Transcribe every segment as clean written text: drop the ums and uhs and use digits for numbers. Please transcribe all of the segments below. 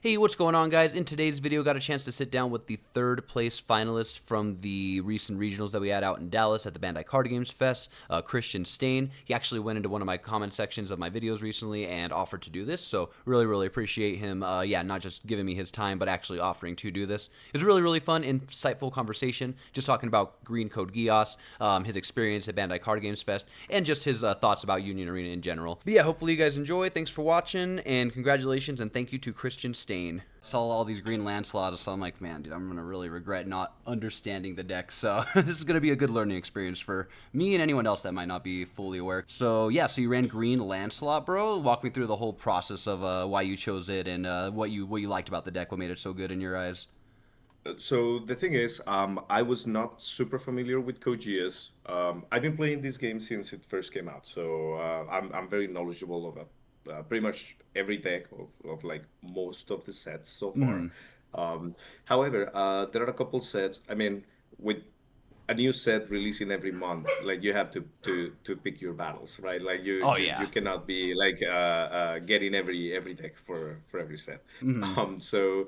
Hey, what's going on, guys? In today's video, got a chance to sit down with the third place finalist from the recent regionals that we had out in Dallas at the Bandai Card Games Fest, Christianstain. He actually went into one of my comment sections of my videos recently and offered to do this, so really appreciate him, not just giving me his time, but actually offering to do this. It was really fun, insightful conversation, just talking about Green Code Geass, his experience at Bandai Card Games Fest, and just his thoughts about Union Arena in general. But yeah, hopefully you guys enjoy. Thanks for watching, and congratulations, and thank you to Christian Stain. Saw all these green Lancelot, so I'm like, man, dude, I'm going to really regret not understanding the deck. So this is going to be a good learning experience for me and anyone else that might not be fully aware. So yeah, so you ran green Lancelot, bro. Walk me through the whole process of why you chose it and what you liked about the deck, what made it so good in your eyes. So the thing is, I was not super familiar with Geass. I've been playing this game since it first came out, so I'm very knowledgeable of pretty much every deck of like most of the sets so far. Mm. However, there are a couple sets. I mean, with a new set releasing every month, like you have to pick your battles, right? Like Oh you yeah. cannot be like getting every deck for every set. Mm. So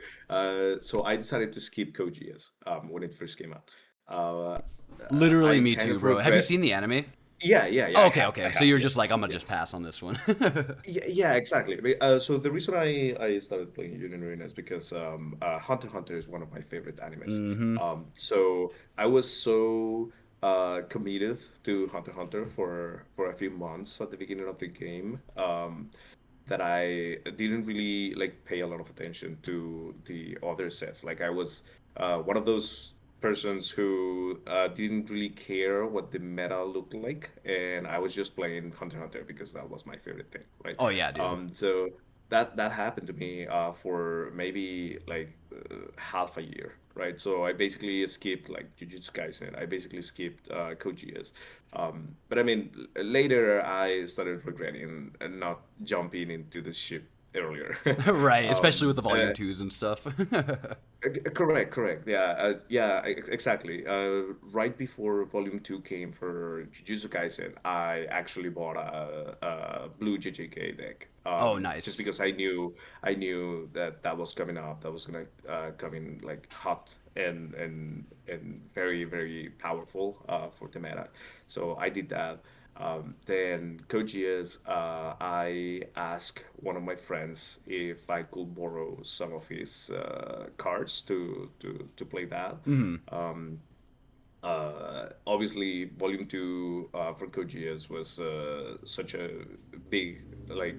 I decided to skip Kojias when it first came out. Uh, Literally I me kind too, of bro. Have you regret. seen the anime? Yeah, Oh, I okay, have, okay. So you're just yes, like, I'm gonna just yes. pass on this one. Yeah, exactly. So the reason I started playing Union Arena is because Hunter x Hunter is one of my favorite animes. Mm-hmm. So I was so committed to Hunter x Hunter for a few months at the beginning of the game that I didn't really like pay a lot of attention to the other sets. Like I was one of those persons who didn't really care what the meta looked like, and I was just playing Hunter x Hunter because that was my favorite thing, right? Oh yeah, dude. So that happened to me for maybe like half a year, right? So I basically skipped like Jujutsu Kaisen. I basically skipped Code Geass. But I mean, later I started regretting and not jumping into the ship earlier. Right, especially with um, the volume twos and stuff. Correct. Exactly. Right before Volume 2 came for Jujutsu Kaisen, I actually bought a blue JJK deck. Oh, Just nice. because I knew that that was coming up, that was gonna come in like hot and very powerful for the meta. So I did that. Then Koji's, I asked one of my friends if I could borrow some of his cards to play that. Mm. Obviously, Volume 2 for Koji's was such a big like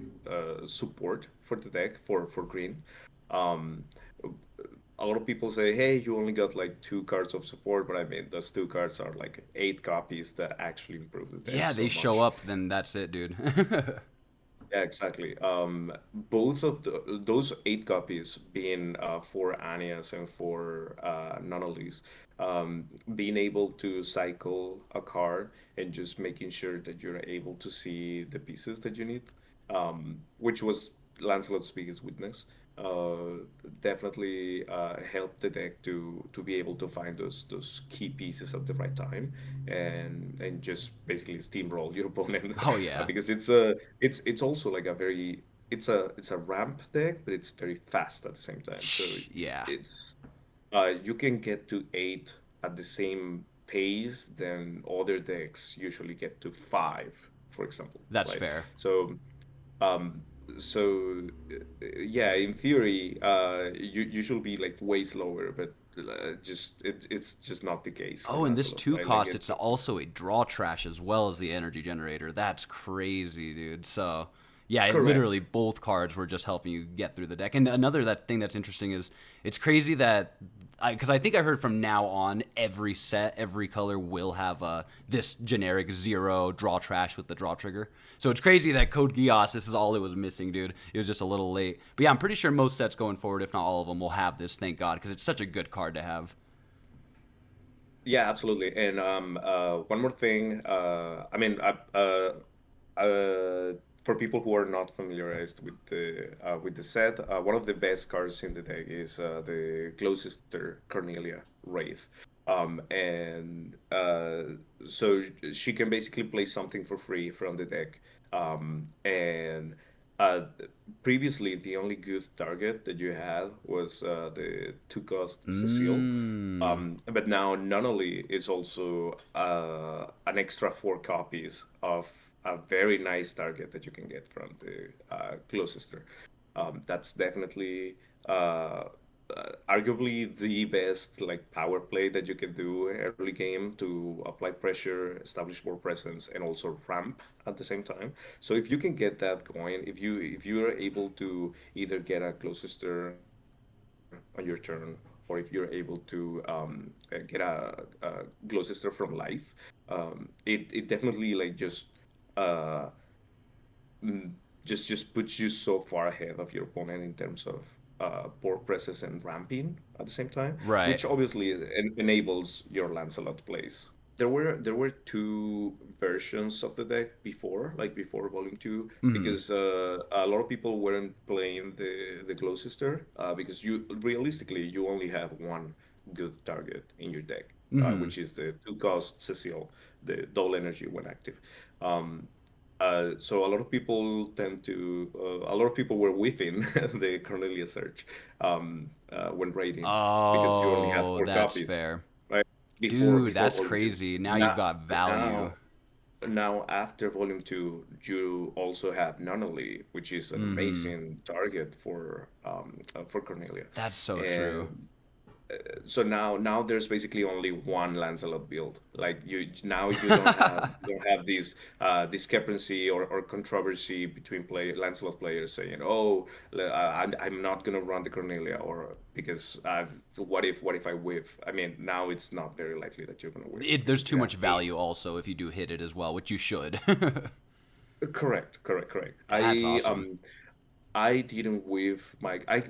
support for the deck for green. Um, a lot of people say, "Hey, you only got like two cards of support," but I mean, those two cards are like eight copies that actually improve the deck Yeah, they so show much. up, then that's it, dude. Yeah, exactly. Both of those eight copies being for Anias and for Nonnalis, being able to cycle a card and just making sure that you're able to see the pieces that you need, which was Lancelot's biggest weakness. Definitely helped the deck to be able to find those key pieces at the right time and just basically steamroll your opponent Oh yeah. because it's also like a very it's a ramp deck, but it's very fast at the same time. So Yeah, it's you can get to eight at the same pace than other decks usually get to five, for example, that's right? fair. So um, yeah, in theory, you should be like way slower, but it's just not the case for Oh, and this Lancelot, two right? Like cost, it's it's also a draw trash as well as the energy generator. That's crazy, dude. So, yeah, it literally correct. both cards were just helping you get through the deck. And another that thing that's interesting is it's crazy that because I think I heard from now on every set, every color will have this generic zero draw trash with the draw trigger. So it's crazy that Code Geass, this is all it was missing, dude. It was just a little late. But yeah, I'm pretty sure most sets going forward, if not all of them, will have this. Thank God, because it's such a good card to have. Yeah, absolutely. And one more thing. I mean, uh, for people who are not familiarized with the set, one of the best cards in the deck is the Gloucester Cornelia Wraith. And so she can basically play something for free from the deck. And uh, previously the only good target that you had was the two cost Cecile. Mm. But now Nunnally is also an extra 4 copies of a very nice target that you can get from the Gloucester. That's definitely arguably the best like power play that you can do early game to apply pressure, establish more presence, and also ramp at the same time. So if you can get that going, if you are able to either get a Gloucester on your turn, or if you're able to get a Gloucester from life, it definitely like uh, just puts you so far ahead of your opponent in terms of board presses and ramping at the same time, Right. which obviously enables your Lancelot plays. There were two versions of the deck before, like before Volume 2, Mm-hmm. because a lot of people weren't playing the Gloucester because you realistically you only have one good target in your deck, Mm-hmm. which is the two cost Cecile, the double energy when active. Um, so a lot of people a lot of people were whiffing the Cornelia search when raiding because you only have Oh, four that's copies, fair. right? Dude, Before that's Volume 2. crazy. Now you've Now, got but value. now after Volume 2, you also have Nunnally, which is an Mm-hmm. amazing target for Cornelia. That's so true. And so now there's basically only one Lancelot build. Like you don't have this discrepancy or controversy between Lancelot players saying, "Oh, I'm not gonna run the Cornelia," or because what if I whiff? I mean, now it's not very likely that you're gonna whiff There's because too you have much eight. value also if you do hit it as well, which you should. Correct. That's awesome. I didn't whiff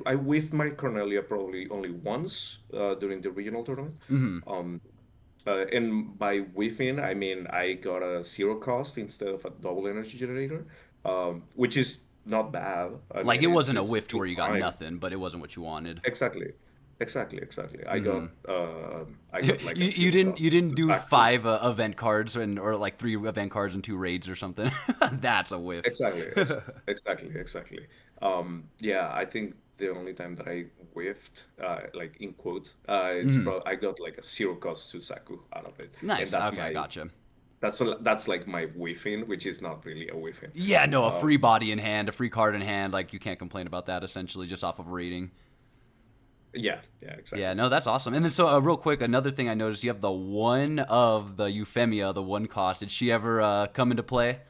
I whiffed my Cornelia probably only once during the regional tournament. Mm-hmm. And by whiffing, I mean I got a zero cost instead of a double energy generator, which is not bad. I Like mean, it it's wasn't a it's whiff to still where you got fine. nothing, but it wasn't what you wanted. Exactly, exactly. Mm-hmm. I You, got like a you zero didn't cost you didn't do Saku. 5 event cards or like 3 event cards and 2 raids or something. That's a whiff. Exactly. Yeah, I think the only time that I whiffed, like in quotes, Hmm. I got like a zero cost Susaku out of it, and Nice. Okay, I gotcha. that's like my whiffing, which is not really a whiffing. Yeah, no, a free Um, body in hand, a free card in hand. Like you can't complain about that. Essentially, just off of rating. yeah, Yeah, exactly. no, that's awesome. And then so real quick, another thing I noticed, you have the one of the Euphemia, the one cost. Did she ever come into play?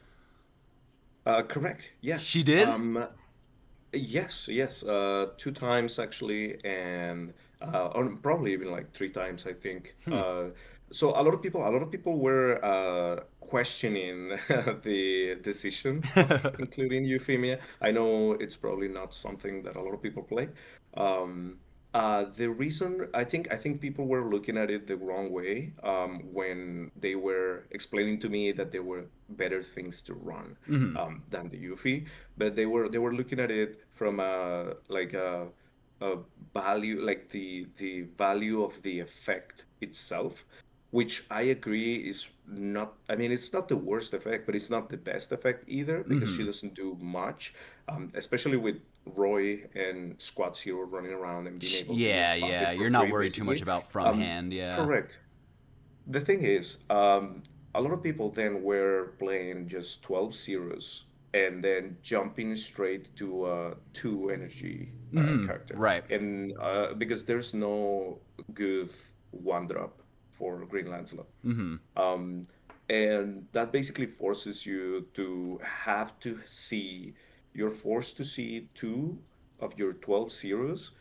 Correct. She Yes. did. Yes. 2 times actually, and or probably even like 3 times, I think. So a lot of people were questioning the decision of including Euphemia. I know it's probably not something that a lot of people play. Um, the reason I think people were looking at it the wrong way when they were explaining to me that there were better things to run Hmm. than the Yuffie, but they were looking at it from a value, like the value of the effect itself, which I agree is not, I mean, it's not the worst effect, but it's not the best effect either because she Hmm. doesn't do much, especially with Roy and Squad Zero running around and being able to Yeah, move yeah. pocket for You're not free, worried too much basically. about from hand. Yeah. Correct. The thing is, a lot of people then were playing just 12 zeros and then jumping straight to a 2 energy Hmm. character. Right. And because there's no good one drop for Green Lancelot. Hmm. Um, and that basically forces you to have to see, you're forced to see two of your 12 zeros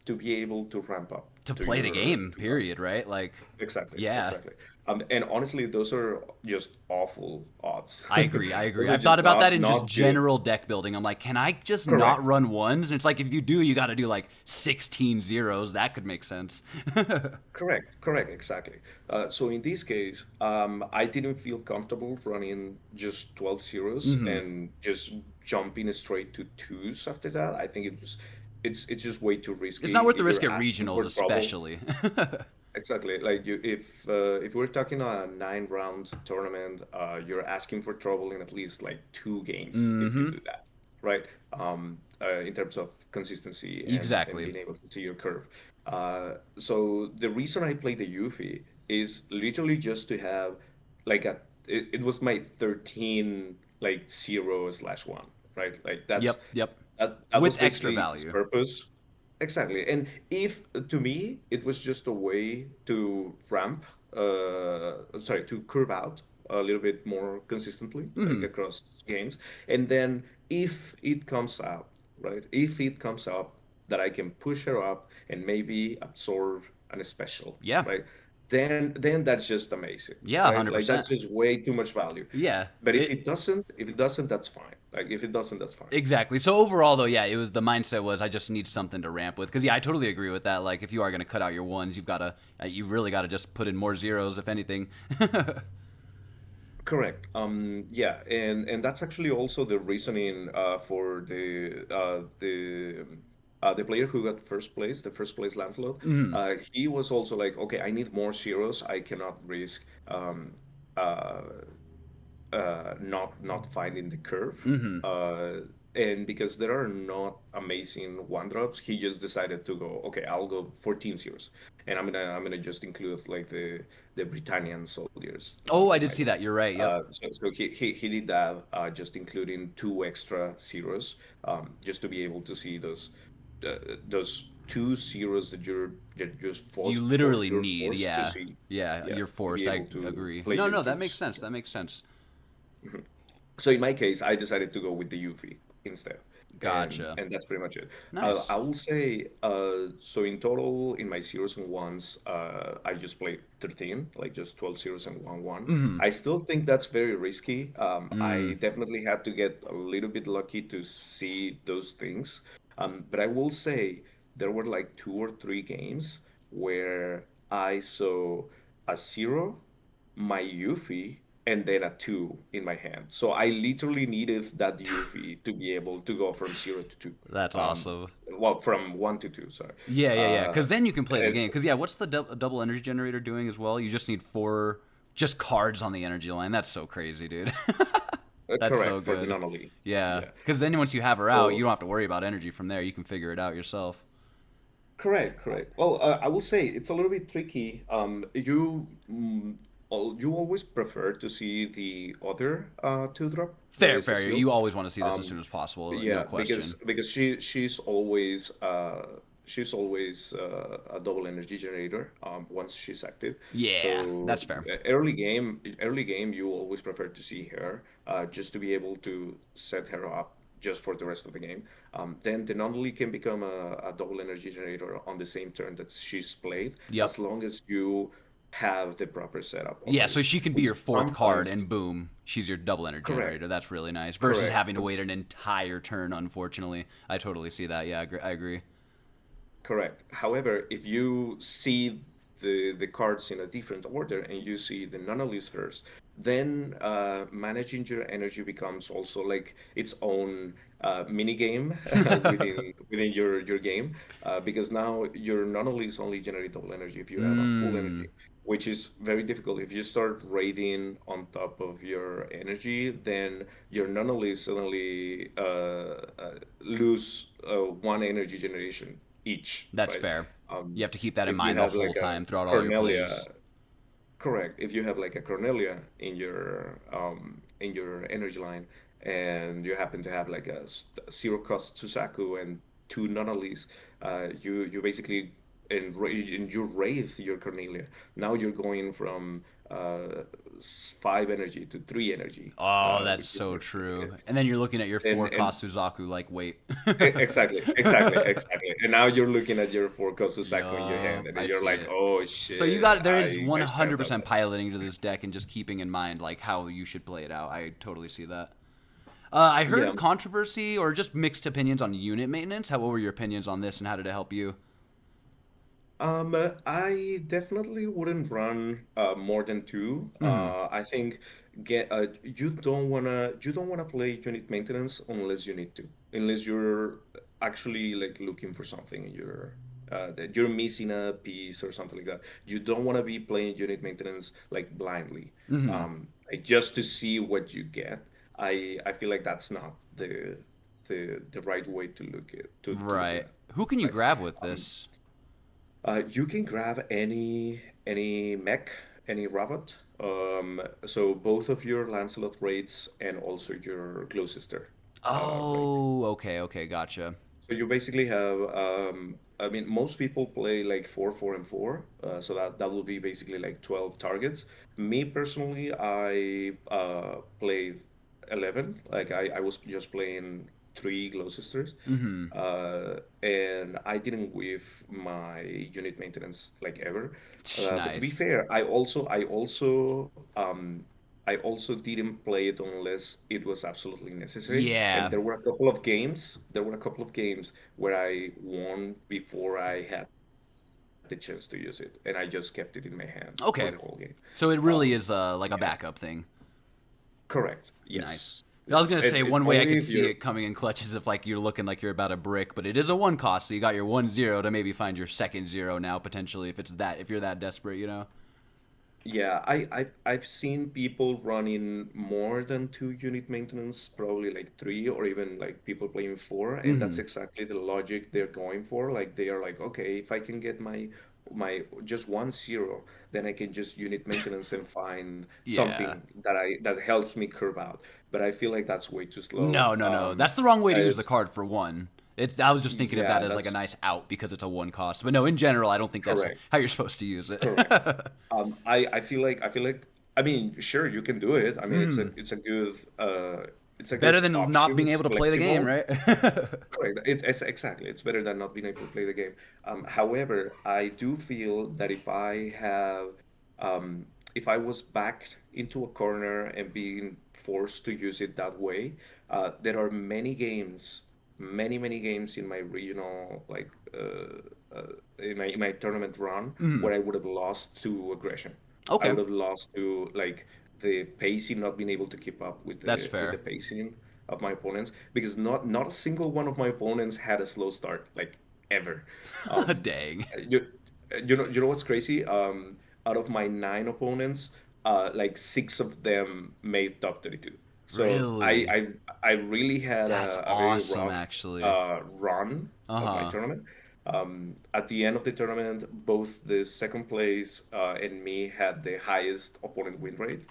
to be able to ramp up To to play the your game, two cost. period. Right. Like, yeah. Exactly. And honestly, those are just awful odds. I agree. I agree. Those are I've thought just about that in just not good. general deck building. I'm like, can I just not Correct. run ones? And it's like, if you do, you got to do like 16 zeros. That could make sense. Correct, exactly. So in this case, I didn't feel comfortable running just 12 zeros Hmm. and just jumping straight to twos after that. I think it's just way too It's not risky. worth the risk You're at asking regionals, for trouble. especially. Exactly. Like if we're talking a 9 round tournament, you're asking for trouble in at least like 2 games if you Hmm. do that, right? In terms of consistency and Exactly. being able to see your curve. So the reason I play the Yuffie is literally just to have like it was my 13 like 0/1, right? Like Yep, yep. that With was extra basically its value. purpose. Exactly. And if to me it was just a way to to curve out a little bit more consistently, like across games. And then if it comes out, right? If it comes up that I can push her up and maybe absorb an special, Yeah. right? Then that's just amazing, Yeah, right? Like 100%. that's just way too much value. Yeah. But if it doesn't, that's fine. Like if it doesn't, that's fine. Exactly. So overall, though, yeah, it was the mindset was I just need something to ramp with. Because yeah, I totally agree with that. Like if you are going to cut out your ones, you really got to just put in more zeros, if anything. Correct. Yeah, and that's actually also the reasoning for the player who got first place, the first place Lancelot. He was also like, okay, I need more zeros. I cannot risk uh, not finding the curve. And because there are not amazing one drops, he just decided to go, okay, I'll go 14 zeros, and I'm gonna just include like the Britannian soldiers Oh, I in did my see that. list. You're right. Yep. So he did that, just including two extra zeros, just to be able to see those two zeros that you're just You forced for literally you're need. forced to Yeah. see, Yeah. yeah, You're to be forced. I able to agree. play No, your no, that makes twos. sense. That makes sense. So in my case, I decided to go with the Yuffie instead, Gotcha. and that's pretty much it. Nice. I will say, so in total, in my zeros and ones, I just played 13, like just 12 zeros and 1/1. I still think that's very risky. I definitely had to get a little bit lucky to see those things. But I will say there were like two or three games where I saw a zero, my Yuffie, and then a two in my hand. So I literally needed that Yuffie to be able to go from zero to two. That's awesome. Well, from one to two, sorry. Yeah, yeah, yeah. Uh, Because then you can play the and game. Because yeah, what's the double energy generator doing as well? You just need four just cards on the energy line. That's so crazy, dude. That's so correct for the good. anomaly. Yeah. Yeah. Because then once you have her out, you So don't have to worry about energy from there. You can figure it out yourself. correct, correct. Well, I will say it's a little bit tricky. You always prefer to see the other two drop that Fair, is a fair. seal. You always want to see this as Um, soon as possible. No Yeah, question. because she's always a double energy generator once she's active. Yeah, So that's fair. early game, you always prefer to see her just to be able to set her up just for the rest of the game. Then the Nunley can become a double energy generator on the same turn that she's played, Yep. as long as you have the proper setup Yeah, already. so she can be Which your fourth card, and sometimes, boom, she's your double energy correct, generator. That's really nice. Versus correct. having to wait an entire turn, unfortunately. I totally see that. Yeah, I agree. Correct. However, if you see the cards in a different order and you see the non-list first, then managing your energy becomes also like its own mini game within your game, because now your non-list only generate double energy if you have a full Mmm. energy, which is very difficult. If you start raiding on top of your energy, then your non-list suddenly lose one energy generation each, That's right? fair. You have to keep that in If you mind the have whole like a time throughout all your Cornelia, plays. correct. If you have like a Cornelia in your energy line, and you happen to have like a zero cost Susaku and two Nonalis, you basically and you wraith your Cornelia. Now you're going from five energy to three energy Oh, that's with your so first Cornelia, true. And then you're looking at your four and cost Suzaku like, wait. exactly. And now you're looking at your four Kosusako in your hand, Yup, and then I you're see like, it. oh So you shit, got there is I shouldn't have done 100% that. piloting to this deck and just keeping in mind like how you should play it out. I totally see that. I Yeah. heard controversy or just mixed opinions on unit maintenance. How what were your opinions on this and how did it help you? I definitely wouldn't run more than two. I think you don't wanna play unit maintenance unless you need to, unless you're actually like looking for something in your that you're missing a piece or something like that. You don't want to be playing unit maintenance like blindly, like just to see what you get. I feel like that's not the right way to look Right. at. Who can you Right. grab with Um, this? you can grab any mech, any robot. So both of your Lancelot raids and also your glow sister raid. Oh, okay, okay, gotcha. So you basically have, I mean, most people play like 4, 4, and 4. So that will be basically like 12 targets. Me personally, I played 11. Like I was just playing three glow sisters. And I didn't whiff my unit maintenance like ever. But to be Nice. fair, I also didn't play it unless it was absolutely necessary. And Yeah. there were a couple of games where I won before I had the chance to use it, and I just kept it in my hand for Okay. the whole game. So it really Um, is like a yeah, backup thing. correct. Nice. Yes, I was yes. gonna say It's one way I only could if see you're it coming in clutch is if like you're looking like you're about a brick, but it is a one cost, so you got your 1-0 to maybe find your second zero now potentially if you're that desperate, you know. Yeah, I've seen people running more than two unit maintenance, probably like three, or even like people playing four, and that's exactly the logic they're going for. Like they are like, okay, if I can get my just 1-0, then I can just unit maintenance and find Yeah. something that helps me curve out. But I feel like that's way too slow. No, no, no. That's the wrong way to use the It's card for one. I was just thinking of that yeah, as like a that's nice out because it's a one cost. But no, in general, I don't think that's correct. how you're supposed to use it. Correct. I feel like I mean, sure, you can do it. I mean, it's a Better good than not option. being It's able to play the game, flexible. right? Correct. It's exactly. It's better than not being able to play the game. However, I do feel that if I was backed into a corner and being forced to use it that way, there are many games in my regional in my tournament run where I would have lost to aggression. I Okay, would have lost to like the pacing, not being able to keep up that's with the fair. pacing of my opponents because not a single one of my opponents had a slow start like ever. Um, Dang. you you know what's crazy? Out of my nine opponents, like six of them made top 32. So Really? I really had That's a very awesome, rough actually. run Uh of my huh. tournament. At the end of the tournament, both the second place and me had the highest opponent win rate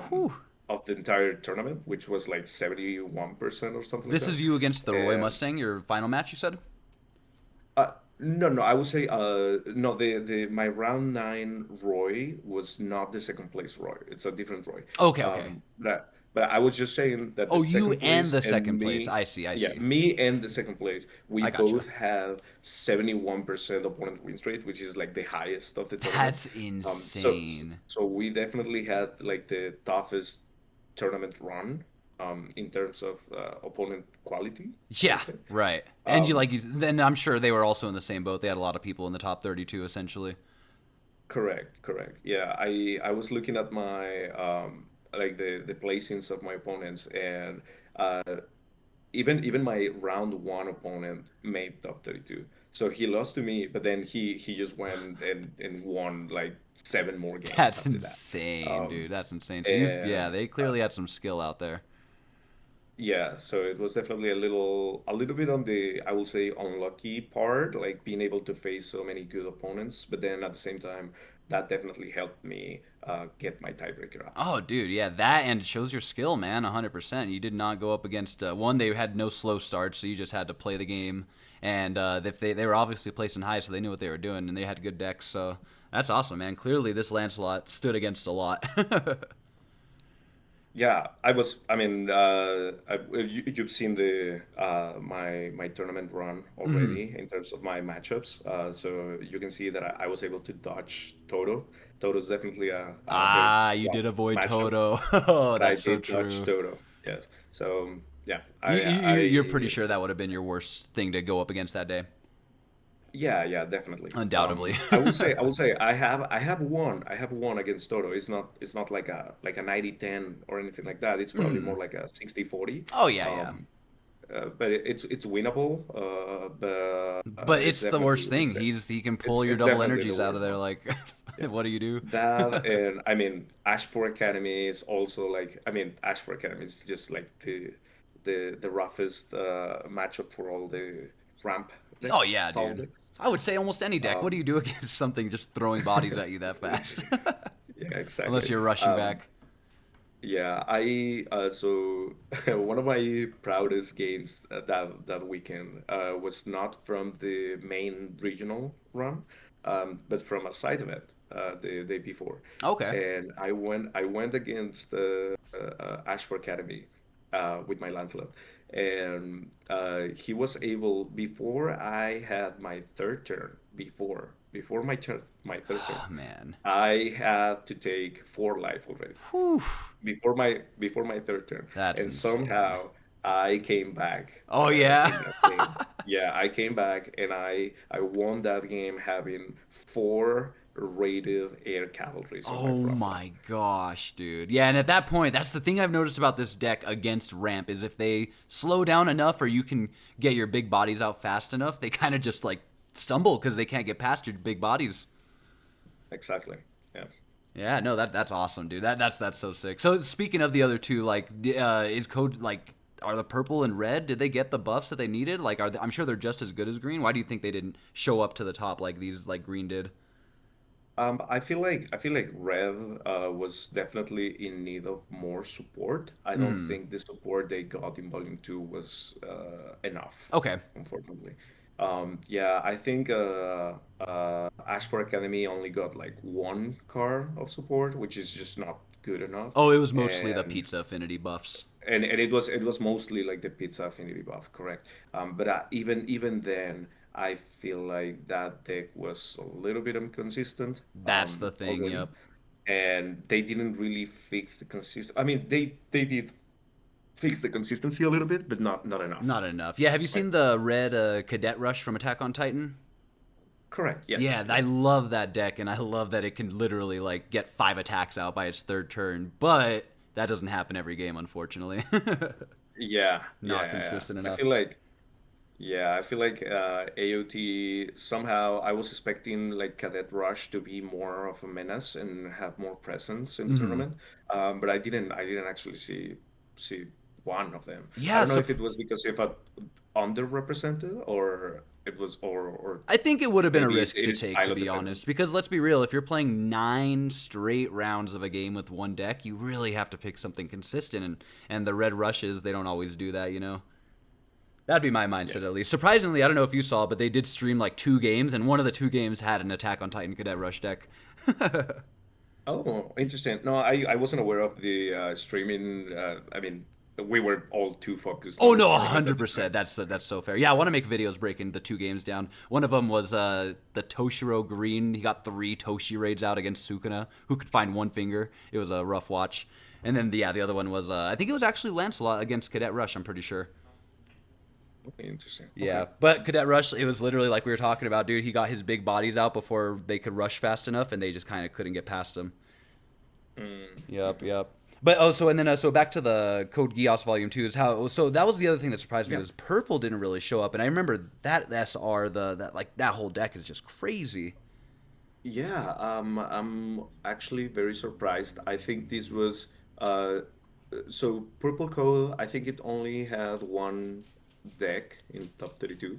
Whew. of the entire tournament, which was like 71% or something like This that. is you against the Roy And Mustang, your final match, you said? no, I would say no. The my round nine Roy was not the second place Roy. It's a different Roy. Okay, okay. But I was just saying that the Oh, you second and place the and second place. me, I see, I yeah, see. me and the second place, we I gotcha. both have 71% opponent win rate, which is like the highest of the tournament. That's Um, so insane. so we definitely had like the toughest tournament run in terms of opponent quality, I Yeah, would say. right. And Um, then I'm sure they were also in the same boat. They had a lot of people in the top 32, essentially. Correct, correct. Yeah, I was looking at my like the placings of my opponents, and uh even my round one opponent made top 32. So he lost to me, but then he just went and won like seven more games That's after that. insane, dude. Um That's insane. So yeah, and they clearly had some skill out there. Yeah, so it was definitely a little bit on the, I will say, unlucky part, like being able to face so many good opponents, but then at the same time, that definitely helped me get my tiebreaker out. Oh, dude, yeah, that and it shows your skill, man, 100%. You did not go up against one. They had no slow starts, so you just had to play the game. And if they were obviously placing high, so they knew what they were doing, and they had good decks. So that's awesome, man. Clearly, this Lancelot stood against a lot. Yeah, I mean, you've seen the my tournament run already in terms of my matchups. So you can see that I was able to dodge Toto. Toto's definitely a very Ah, you did rough avoid matchup, Toto. Oh, but I that's so did dodge true. Toto. Yes. So yeah, You're pretty I sure that would have been your worst thing to go up against that day, yeah, yeah, definitely. undoubtedly. I will say I have won against Toto. It's not like a 90-10 or anything like that. It's probably more like a 60-40. Oh yeah, yeah. Um, but it's winnable. But But it's the worst thing. it's He can pull your it's double definitely the energies out of worst there. one. Like, Yeah. what do you do? That and I mean Ash for Academy is also like I mean Ash for Academy is just like the roughest matchup for all the ramp Oh decks, yeah, tall dude. decks. I would say almost any deck. What do Um, you do against something just throwing bodies at you that fast? yeah, Unless exactly. you're rushing back. Yeah, I so one of my proudest games that weekend was not from the main regional run, but from a side event the day before, Okay. and I went against Ashford Academy with my Lancelot, and he was able before I had my third turn before my third turn, Oh man. I had to take 4 life already Whew. before my third turn, That's and insane. somehow I came back Oh yeah. in that game. Yeah, I came back and I won that game having 4 rated air cavalries on my Oh front line. my gosh, dude. Yeah, and at that point, that's the thing I've noticed about this deck against ramp is if they slow down enough or you can get your big bodies out fast enough, they kind of just like stumble because they can't get past your big bodies. Exactly. Yeah. Yeah, no, that's awesome, dude. That's so sick. So speaking of the other two, like, is code like are the purple and red? Did they get the buffs that they needed? Like, I'm sure they're just as good as green. Why do you think they didn't show up to the top like these like green did? I feel like Rev was definitely in need of more support. I don't Hmm. think the support they got in Volume 2 was enough, Okay. unfortunately. Yeah, I think Ash for Academy only got like 1 card of support, which is just not good enough. Oh, it was mostly the And pizza affinity buffs. and it was mostly like the pizza affinity buff, correct? But even then, I feel like that deck was a little bit inconsistent That's the thing. already, Yep. and they didn't really fix the consist. I mean, they did fix the consistency a little bit, but not enough. Not enough. Yeah. Have you Right? seen the red cadet rush from Attack on Titan? Correct. Yes. Yeah, I Yeah. love that deck, and I love that it can literally like get 5 attacks out by its third turn. But that doesn't happen every game, unfortunately. Yeah. Yeah. Not Yeah. Yeah. consistent I enough. feel like Yeah, I feel like AOT somehow I was expecting like Cadet Rush to be more of a menace and have more presence in the Hmm. tournament, but I didn't actually see one of them. I Yeah, don't know so if it was because if I underrepresented or it was or I think it would have been a maybe risk it to is take, to pilot be dependent. honest, because let's be real, if you're playing 9 straight rounds of a game with one deck, you really have to pick something consistent, and the red rushes, they don't always do that, you know? That'd be my Yeah. mindset at least. Surprisingly, I don't know if you saw, but they did stream like 2 games, and one of the 2 games had an Attack on Titan Cadet Rush deck. Oh, interesting. No, I wasn't aware of the streaming. I mean, we were all too focused Oh on the no, tournament at hundred the percent. time. That's so fair. Yeah, I want to make videos breaking the 2 games down. One of them was the Toshiro Green. He got 3 Toshi raids out against Sukuna, who could find one finger. It was a rough watch. And then the other one was I think it was actually Lancelot against Cadet Rush. I'm pretty sure. Okay, interesting. Okay. Yeah, but Cadet Rush, it was literally like we were talking about, dude. He got his big bodies out before they could rush fast enough, and they just kind of couldn't get past him. Mm, Yep, okay. yep. But so and then so back to the Code Geass Volume 2 is how so that was the other thing that surprised me Yeah. was purple didn't really show up, and I remember that SR that like that whole deck is just crazy. Yeah, I'm actually very surprised. I think this was uh so Purple Coal, I think it only had one deck in top 32.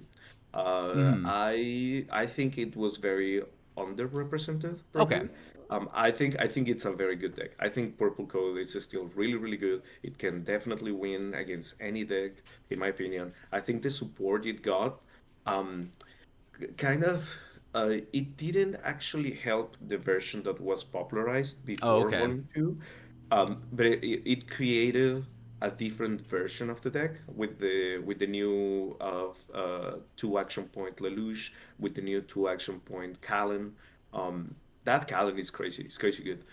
Hmm. I think it was very underrepresented Okay. probably. I think it's a very good deck. I think Purple Coal is still really really good. It can definitely win against any deck in my opinion. I think the support it got um kind of it didn't actually help the version that was popularized Oh, before okay. Volume 2, but it created a different version of the deck with the new 2 action point Lelouch, with the new 2 action point Callan. That Callan is crazy. It's crazy good.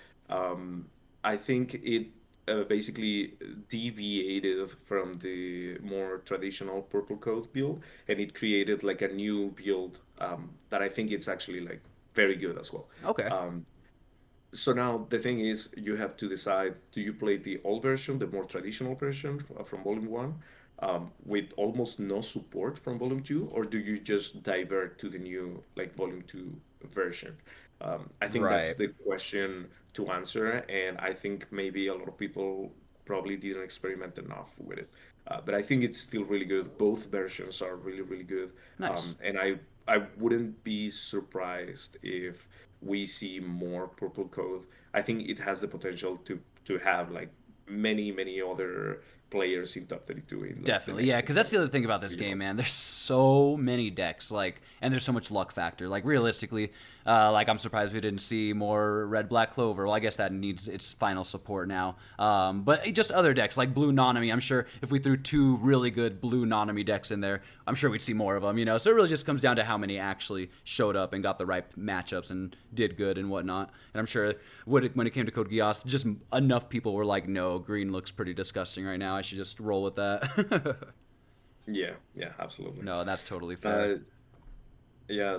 I think it basically deviated from the more traditional purple coat build, and it created like a new build that I think it's actually like very good as well. Okay. So now the thing is, you have to decide: do you play the old version, the more traditional version from Volume One, with almost no support from Volume Two, or do you just divert to the new like Volume Two version? I think that's Right. the question to answer, and I think maybe a lot of people probably didn't experiment enough with it. But I think it's still really good. Both versions are really, really good. Nice. And I wouldn't be surprised if we see more purple code. I think it has the potential to have like many, many other players in top 32 in like the Definitely, yeah, next because that's the other thing about this game, regionals. man. There's so many decks, like, and there's so much luck factor. Like, realistically, like, I'm surprised we didn't see more Red Black Clover. Well, I guess that needs its final support now. But just other decks like Blue Nanami. I'm sure if we threw two really good Blue Nanami decks in there, I'm sure we'd see more of them. So it really just comes down to how many actually showed up and got the right matchups and did good and whatnot. And I'm sure when it came to Code Geass, just enough people were like, no, green looks pretty disgusting right now. I should just roll with that. Yeah, yeah, absolutely. No, that's totally fair. Uh, yeah,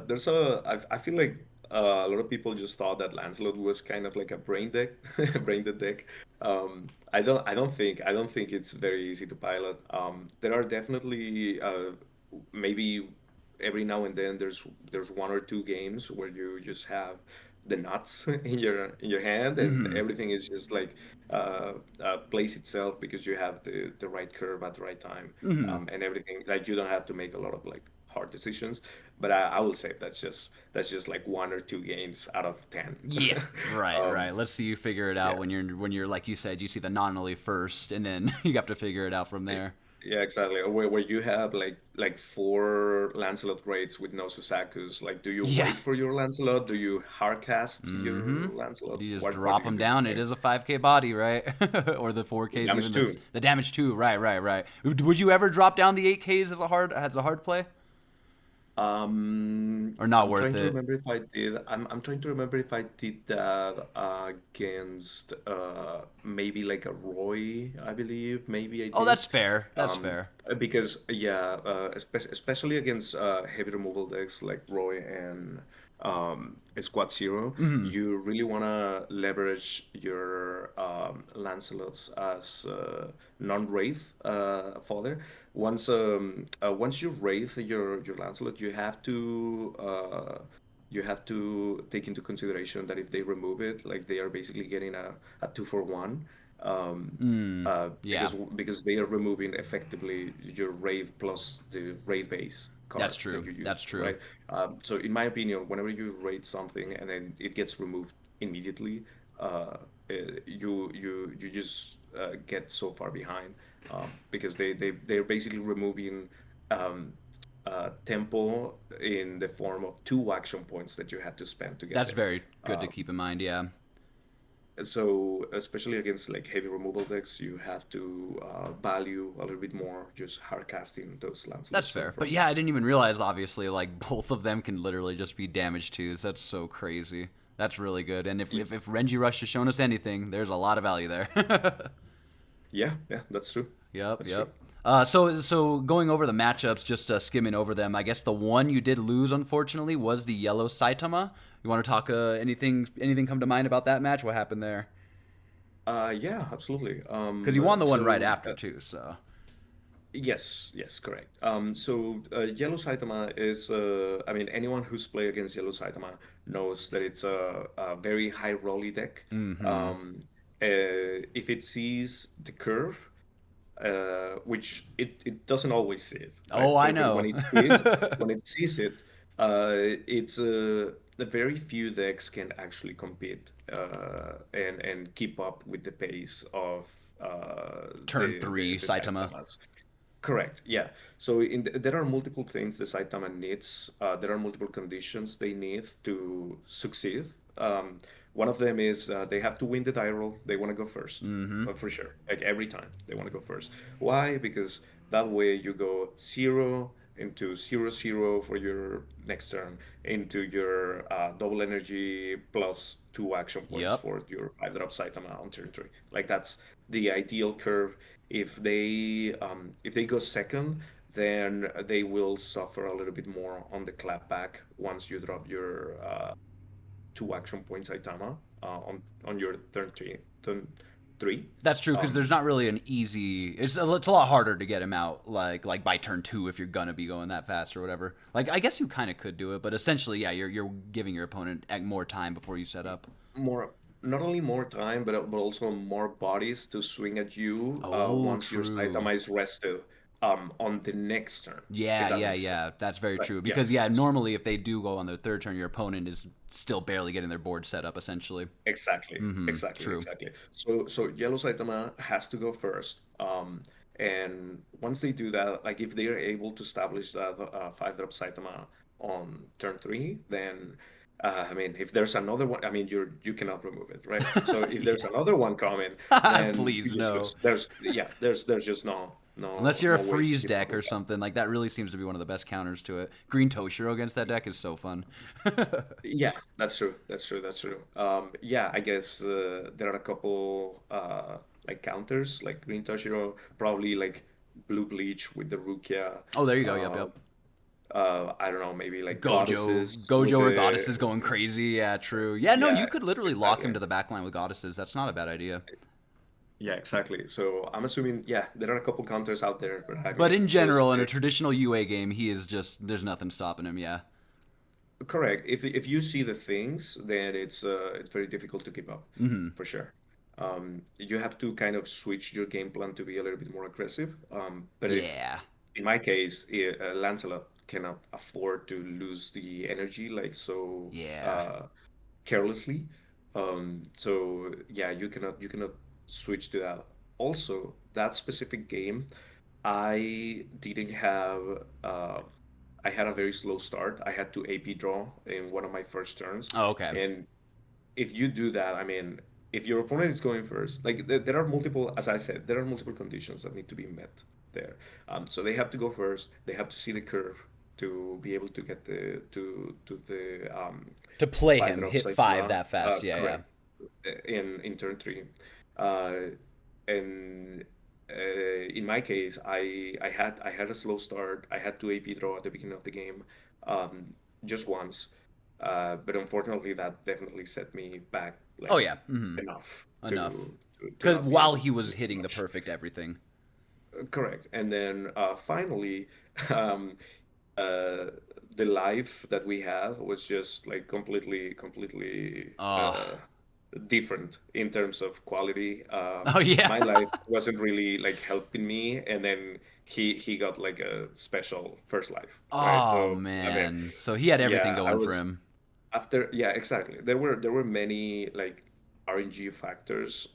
I feel like a lot of people just thought that Lancelot was kind of like a brain deck, brain dead deck. I don't think it's very easy to pilot. There are definitely maybe every now and then there's one or two games where you just have the nuts in your hand and Hmm. everything is just like plays itself because you have the right curve at the right time, Hmm. and everything, like you don't have to make a lot of like hard decisions. But I will say that's just like one or two games out of 10. Yeah, right, um, right. Let's see you figure it out yeah. when you're like you said, you see the non first, and then you have to figure it out from there. Yeah, exactly. Or where you have like four Lancelot raids with no Susakus. Like, do you Yeah. wait for your Lancelot? Do you hardcast Mm-hmm. your Lancelot? You just What do drop you them do? down. It Like, is a 5K body, right? Or the 4Ks, damage even too. the damage too. Right, right, right. Would you ever drop down the 8Ks as a hard play, or not I'm worth trying to it? remember if I did. I'm trying to remember if I did that against maybe like a Roy, I believe. Maybe I Oh, did. that's fair. That's Um, fair. because yeah, especially against heavy removal decks like Roy and Squad Zero, Hmm. you really wanna leverage your Lancelots as non-wraith fodder. Once you wraith your Lancelot, you have to take into consideration that if they remove it, like they are basically getting a 2 for 1. Um, Mm. Yeah, because they are removing effectively your Wraith plus the Wraith base that's card that true. you use, That's true. right? So in my opinion, whenever you raid something and then it gets removed immediately, you just get so far behind, because they're basically removing um, tempo in the form of two action points that you had to spend to get That's there. very good to keep in mind. Yeah, So especially against like heavy removal decks, you have to value a little bit more just hard casting those that's Lancelots fair. But from. yeah, I didn't even realize. Obviously, like both of them can literally just be damage twos. That's so crazy. That's really good. And if Renji Rush has shown us anything, there's a lot of value there. Yeah, yeah, that's true. Yep, That's true. yep. So going over the matchups, just skimming over them. I guess the one you did lose, unfortunately, was the yellow Saitama. You want to talk anything come to mind about that match? What happened there? Yeah, absolutely. Because you won the one right after too. So Yes, yes, correct. Yellow Saitama is, I mean, anyone who's played against Yellow Saitama knows that it's a very high rolly deck. If it sees the curve, which it doesn't always see it, right? oh, I But know. when it sees it, it's the very few decks can actually compete and keep up with the pace of Turn three the Saitama. Saitamas. Correct. Yeah. So there are multiple things the Saitama needs. There are multiple conditions they need to succeed. One of them is they have to win the die roll. They want to go first, for sure. Like every time they want to go first. Why? Because that way you go 0 into 0 0 for your next turn into your double energy plus 2 action points Yep, for your 5 drop Saitama on turn 3. Like that's the ideal curve. If they go second, then they will suffer a little bit more on the clapback once you drop your 2 action points Saitama on your turn 3. that's true. Because Um, there's not really an easy. It's a lot harder to get him out like by turn two if you're gonna be going that fast or whatever. Like I guess you kind of could do it, but essentially, yeah, you're giving your opponent more time before you set up. more. not only more time, but also more bodies to swing at you Oh, once your true. Saitama is rested on the next turn, if Yeah, that yeah, makes sense. yeah. That's very But true. yeah, Because yeah, that's true. normally if they do go on their third turn, your opponent is still barely getting their board set up, essentially. Exactly, Mm-hmm. exactly, True. exactly. So yellow Saitama has to go first. And once they do that, like if they are able to establish that 5-drop Saitama on turn three, then I mean, if there's another one, I mean, you cannot remove it, right? So if there's another one coming, then Please you just no. lose. There's just no Unless no you're a no way to freeze keep up deck or with that. something, like that really seems to be one of the best counters to it. Green Toshiro against that deck is so fun. Yeah, that's true. That's true. That's true. Yeah, I guess there are a couple like counters, like Green Toshiro, probably like Blue Bleach with the Rukia. Oh, there you go. Yep, Uh, yep. I don't know, maybe like Gojo, Goddesses with Gojo or the Goddesses going crazy. Yeah, true. Yeah, no, yeah, you could literally lock him exactly. to the backline with Goddesses. That's not a bad idea. Yeah, exactly. So I'm assuming, yeah, there are a couple counters out there, but I But mean, in those general, in a decks. traditional UA game, he is just there's nothing stopping him. Yeah. Correct. If you see the things, then it's very difficult to keep up, Mm-hmm. for sure. You have to kind of switch your game plan to be a little bit more aggressive. But if Yeah. in my case, Lancelot cannot afford to lose the energy like so Yeah. carelessly. So yeah, you cannot switch to that. Also, that specific game, I didn't have I had a very slow start. I had to AP draw in one of my first turns, Oh, okay. and if you do that, I mean, if your opponent is going first, like there are multiple, as I said, there are multiple conditions that need to be met there. So they have to go first. They have to see the curve to be able to get to the To play five him, drop hit five Saitama. that fast. Yeah, yeah. Correct. In turn three, uh, and in my case, I had a slow start. I had to AP draw at the beginning of the game, um, just once. But unfortunately, that definitely set me back Oh like yeah. Mm-hmm. enough Enough. to Because not be while able he to was do hitting the much. perfect everything. Correct. And then finally, um, uh, the life that we have was just like completely Oh. different in terms of quality. Oh yeah. My life wasn't really like helping me, and then he got like a special first life, right? Oh So I mean, man. So he had everything yeah, I going for was him. after yeah, exactly. There were many like RNG factors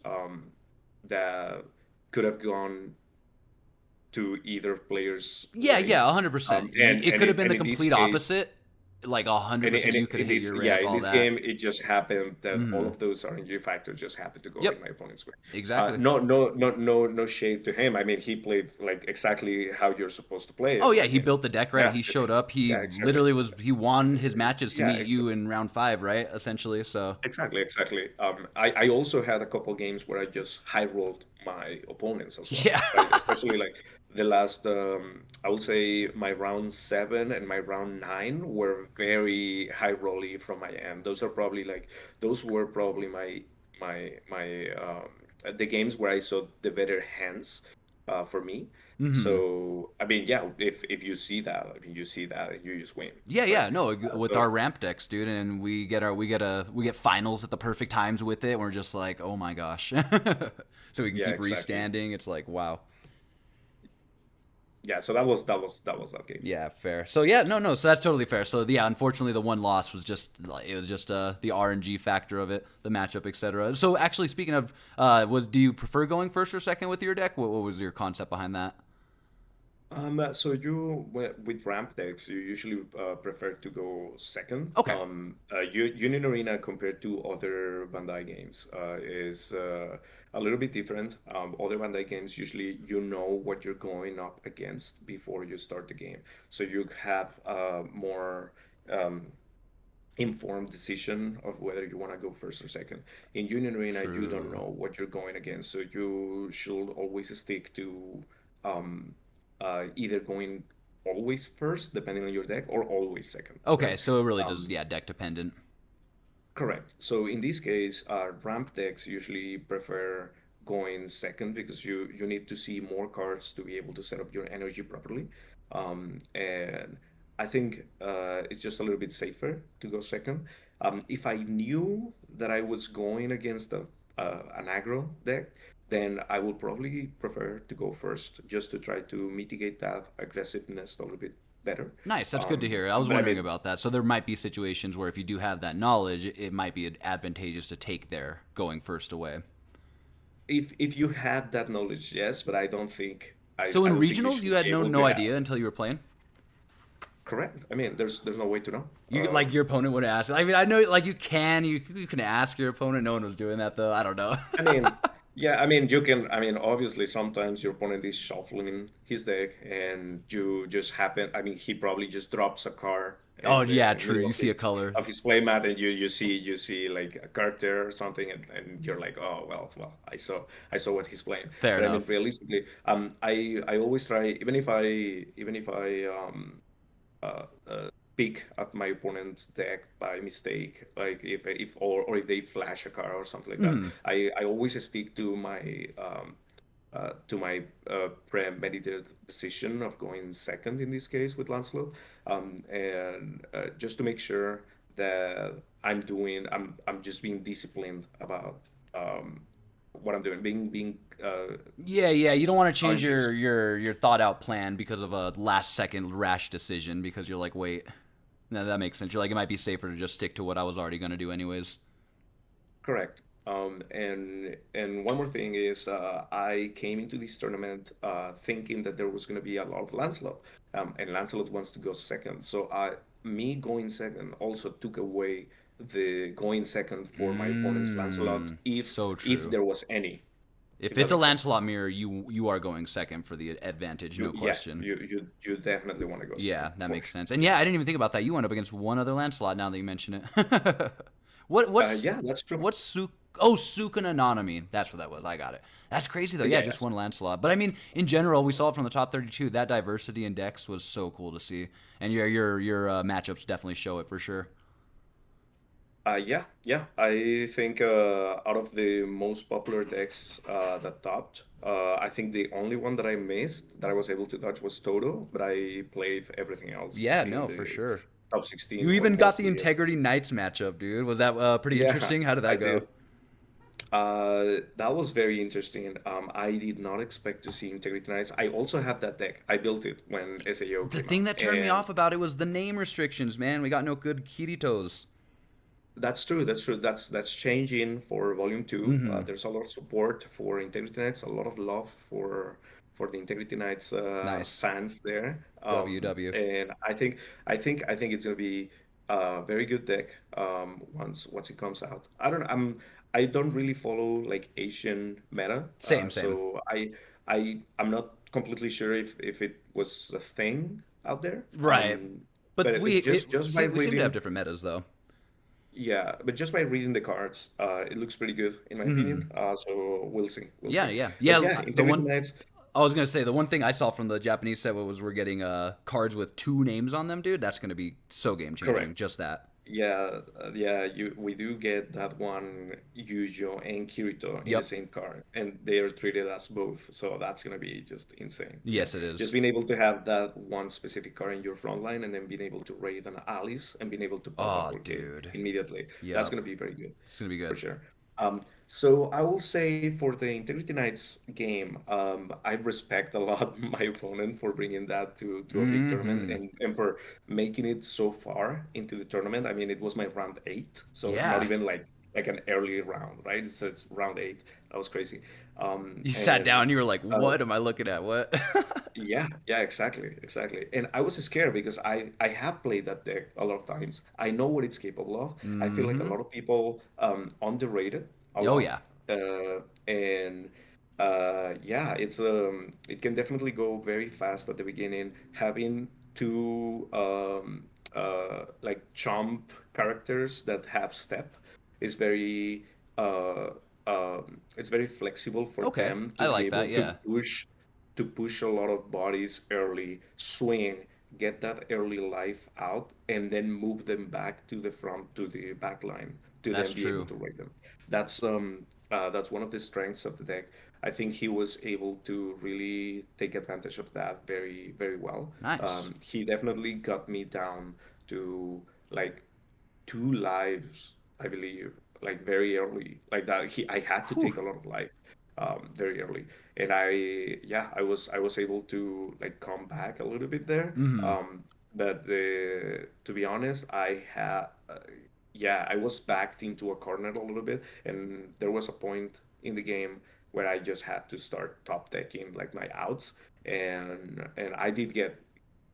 that could have gone to either player's Yeah, way. yeah, 100%. And It and could have in, been and the in this complete case, opposite. Like and, 100%. You could have in hit this your yeah, ramp, in all this that. game, it just happened that all Mm-hmm. of those RNG factors just happened to go in Yep. my opponent's way. Exactly. No shade to him. I mean, he played like exactly how you're supposed to play Oh it. yeah, I he mean, built the deck right. yeah, He showed up. He yeah, exactly. literally he won his matches to Yeah, meet you in round 5, right? Essentially. So exactly. I also had a couple games where I just high rolled my opponents as well, yeah. right? Especially like the last, I would say my round seven and my round nine were very high rolly from my end. Those were probably the games where I saw the better hands, for me. Mm-hmm. So I mean, yeah, if you see that, I mean, you see that and you just win, Yeah, right? yeah, no, with So our ramp decks, dude, and we get finals at the perfect times with it. And we're just like, oh my gosh, so we can yeah, keep exactly. restanding. It's like, wow, Yeah, so that was that game. yeah, fair. So yeah, no, no, so that's totally fair. So yeah, unfortunately, the one loss was just it was just the RNG factor of it, the matchup, etc. So actually, speaking of, do you prefer going first or second with your deck? What was your concept behind that? So with ramp decks, you usually prefer to go second. Okay, Union Arena compared to other Bandai games is a little bit different. Other Bandai games usually you know what you're going up against before you start the game, so you have more um, informed decision of whether you want to go first or second. In Union Arena, you don't true. know what you're going against, so you should always stick to um, either going always first, depending on your deck, or always second, Okay, right? so it really does, Um, yeah, deck dependent. Correct. So in this case, ramp decks usually prefer going second because you need to see more cards to be able to set up your energy properly. And I think it's just a little bit safer to go second. If I knew that I was going against an aggro deck, then I would probably prefer to go first just to try to mitigate that aggressiveness a little bit better. Nice. That's good to hear. I was But I wondering mean, about that. So there might be situations where if you do have that knowledge, it might be advantageous to take there going first away. if you had that knowledge, yes, but I don't think So I in don't think you regionals, you should had be able no to have. idea until you were playing. Correct. I mean, there's no way to know. You like your opponent would ask. I mean, I know like you can ask your opponent. No one was doing that though. I don't know. I mean, yeah, I mean, you can. I mean, obviously, sometimes your opponent is shuffling his deck, and you just happen. I mean, he probably just drops a card Oh in yeah, the true. middle You see a color. of his playmat, and you see like a card there or something, and you're like, oh I saw what he's playing. Fair But I mean, enough. realistically, I always try, even if I pick at my opponent's deck by mistake, like if or if they flash a card or something like that, I always stick to my premeditated decision of going second in this case with Lancelot, and just to make sure that I'm just being disciplined about what I'm doing, being Yeah, yeah. You don't want to change conscious. your thought out plan because of a last second rash decision because you're like, wait, no, that makes sense. You're like, it might be safer to just stick to what I was already gonna do anyways. Correct. And one more thing is, I came into this tournament thinking that there was going to be a lot of Lancelot, and Lancelot wants to go second. So me going second also took away the going second for my opponent's Lancelot, So if true. there was any, If if that it's a makes sense. Lancelot mirror, you are going second for the advantage, no Yeah, question. you definitely want to go Yeah, second that for makes sure. sense. And yeah, I didn't even think about that. You went up against one other Lancelot now that you mention it. What's Yeah, that's true. what's Su Oh, Sukan Anonymity. That's what that was. I got it. That's crazy though. Yeah, just Yes. one Lancelot. But I mean, in general, we saw it from the top 32. That diversity in decks was so cool to see. And your matchups definitely show it for sure. Yeah. I think out of the most popular decks that topped, I think the only one that I missed that I was able to dodge was Toto, but I played everything else Yeah, in no, for the sure. top You 16 or even got the mostly Integrity everything. Knights matchup, dude. Was that pretty Yeah, interesting? How did I that go? did. That was very interesting. I did not expect to see Integrity Knights. I also have that deck. I built it when SAO The came thing out, that turned me and off about it was the name restrictions, man. We got no good Kiritos. that's true. That's true. That's changing for Volume 2. Mm-hmm. There's a lot of support for Integrity Knights, a lot of love for the Integrity Knights Nice. fans there. WW. And I think it's gonna be a very good deck once it comes out. I don't really follow like Asian meta, Same, same. so I'm not completely sure if it was a thing out there. Right. But But just by we seem to have reading, different metas though. yeah, but just by reading the cards, it looks pretty good in my opinion. So we'll see, we'll Yeah, see. yeah, But yeah. yeah, The Integrity one Knights, I was gonna say, the one thing I saw from the Japanese set was we're getting cards with two names on them, dude. That's gonna be so game changing. correct. Just that. Yeah, we do get that one Yujo and Kirito in the Yep. same card, and they are treated as both. So that's gonna be just insane. You know, Yes, it just is. being able to have that one specific card in your front line, and then being able to raid an Alice and being able to pop a Oh, whole game dude. immediately. That's Yep. gonna be very good. It's gonna be For good. sure. So I will say for the Integrity Knights game, I respect a lot my opponent for bringing that to a big tournament, Mm-hmm. and for making it so far into the tournament. I mean, it was my round eight, so not Yeah. even like an early round, right? It's round eight. That was crazy. You sat down. And You were like, uh, "What am I looking at? What?" yeah, exactly. And I was scared because I have played that deck a lot of times. I know what it's capable of. I feel like a Mm-hmm. lot of people underrated a Oh lot. yeah. And yeah, it can definitely go very fast at the beginning. Having two like chomp characters that have step is very uh it's very flexible for Okay. them to I be like able that. Yeah. to push a lot of bodies early, swing, get that early life out, and then move them back to the front to the back line to then That's be able true. to rate them. That's That's one of the strengths of the deck. I think he was able to really take advantage of that very, very well. Nice. He definitely got me down to like two lives, I believe, like very early. Like that, I had to Whew. take a lot of life, very early, and yeah, I was able to like come back a little bit there. But to be honest, yeah, I was backed into a corner a little bit, and there was a point in the game where I just had to start top decking like my outs, and I did get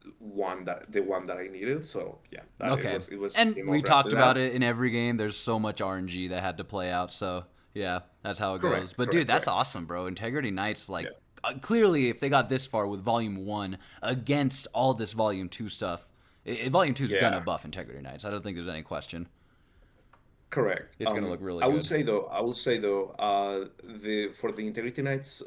the one that I needed. So yeah, Okay. it was And game we over after talked about that. it in every game. There's so much RNG that had to play out. So yeah, that's how it goes. Correct, But dude, correct, that's correct. awesome, bro. Integrity Knights, like, Yeah, clearly, if they got this far with Volume 1 against all this Volume 2 stuff, Volume 2 is going to yeah, buff Integrity Knights. I don't think there's any question. correct. It's going to look really I will good. say though, the for the Integrity Knights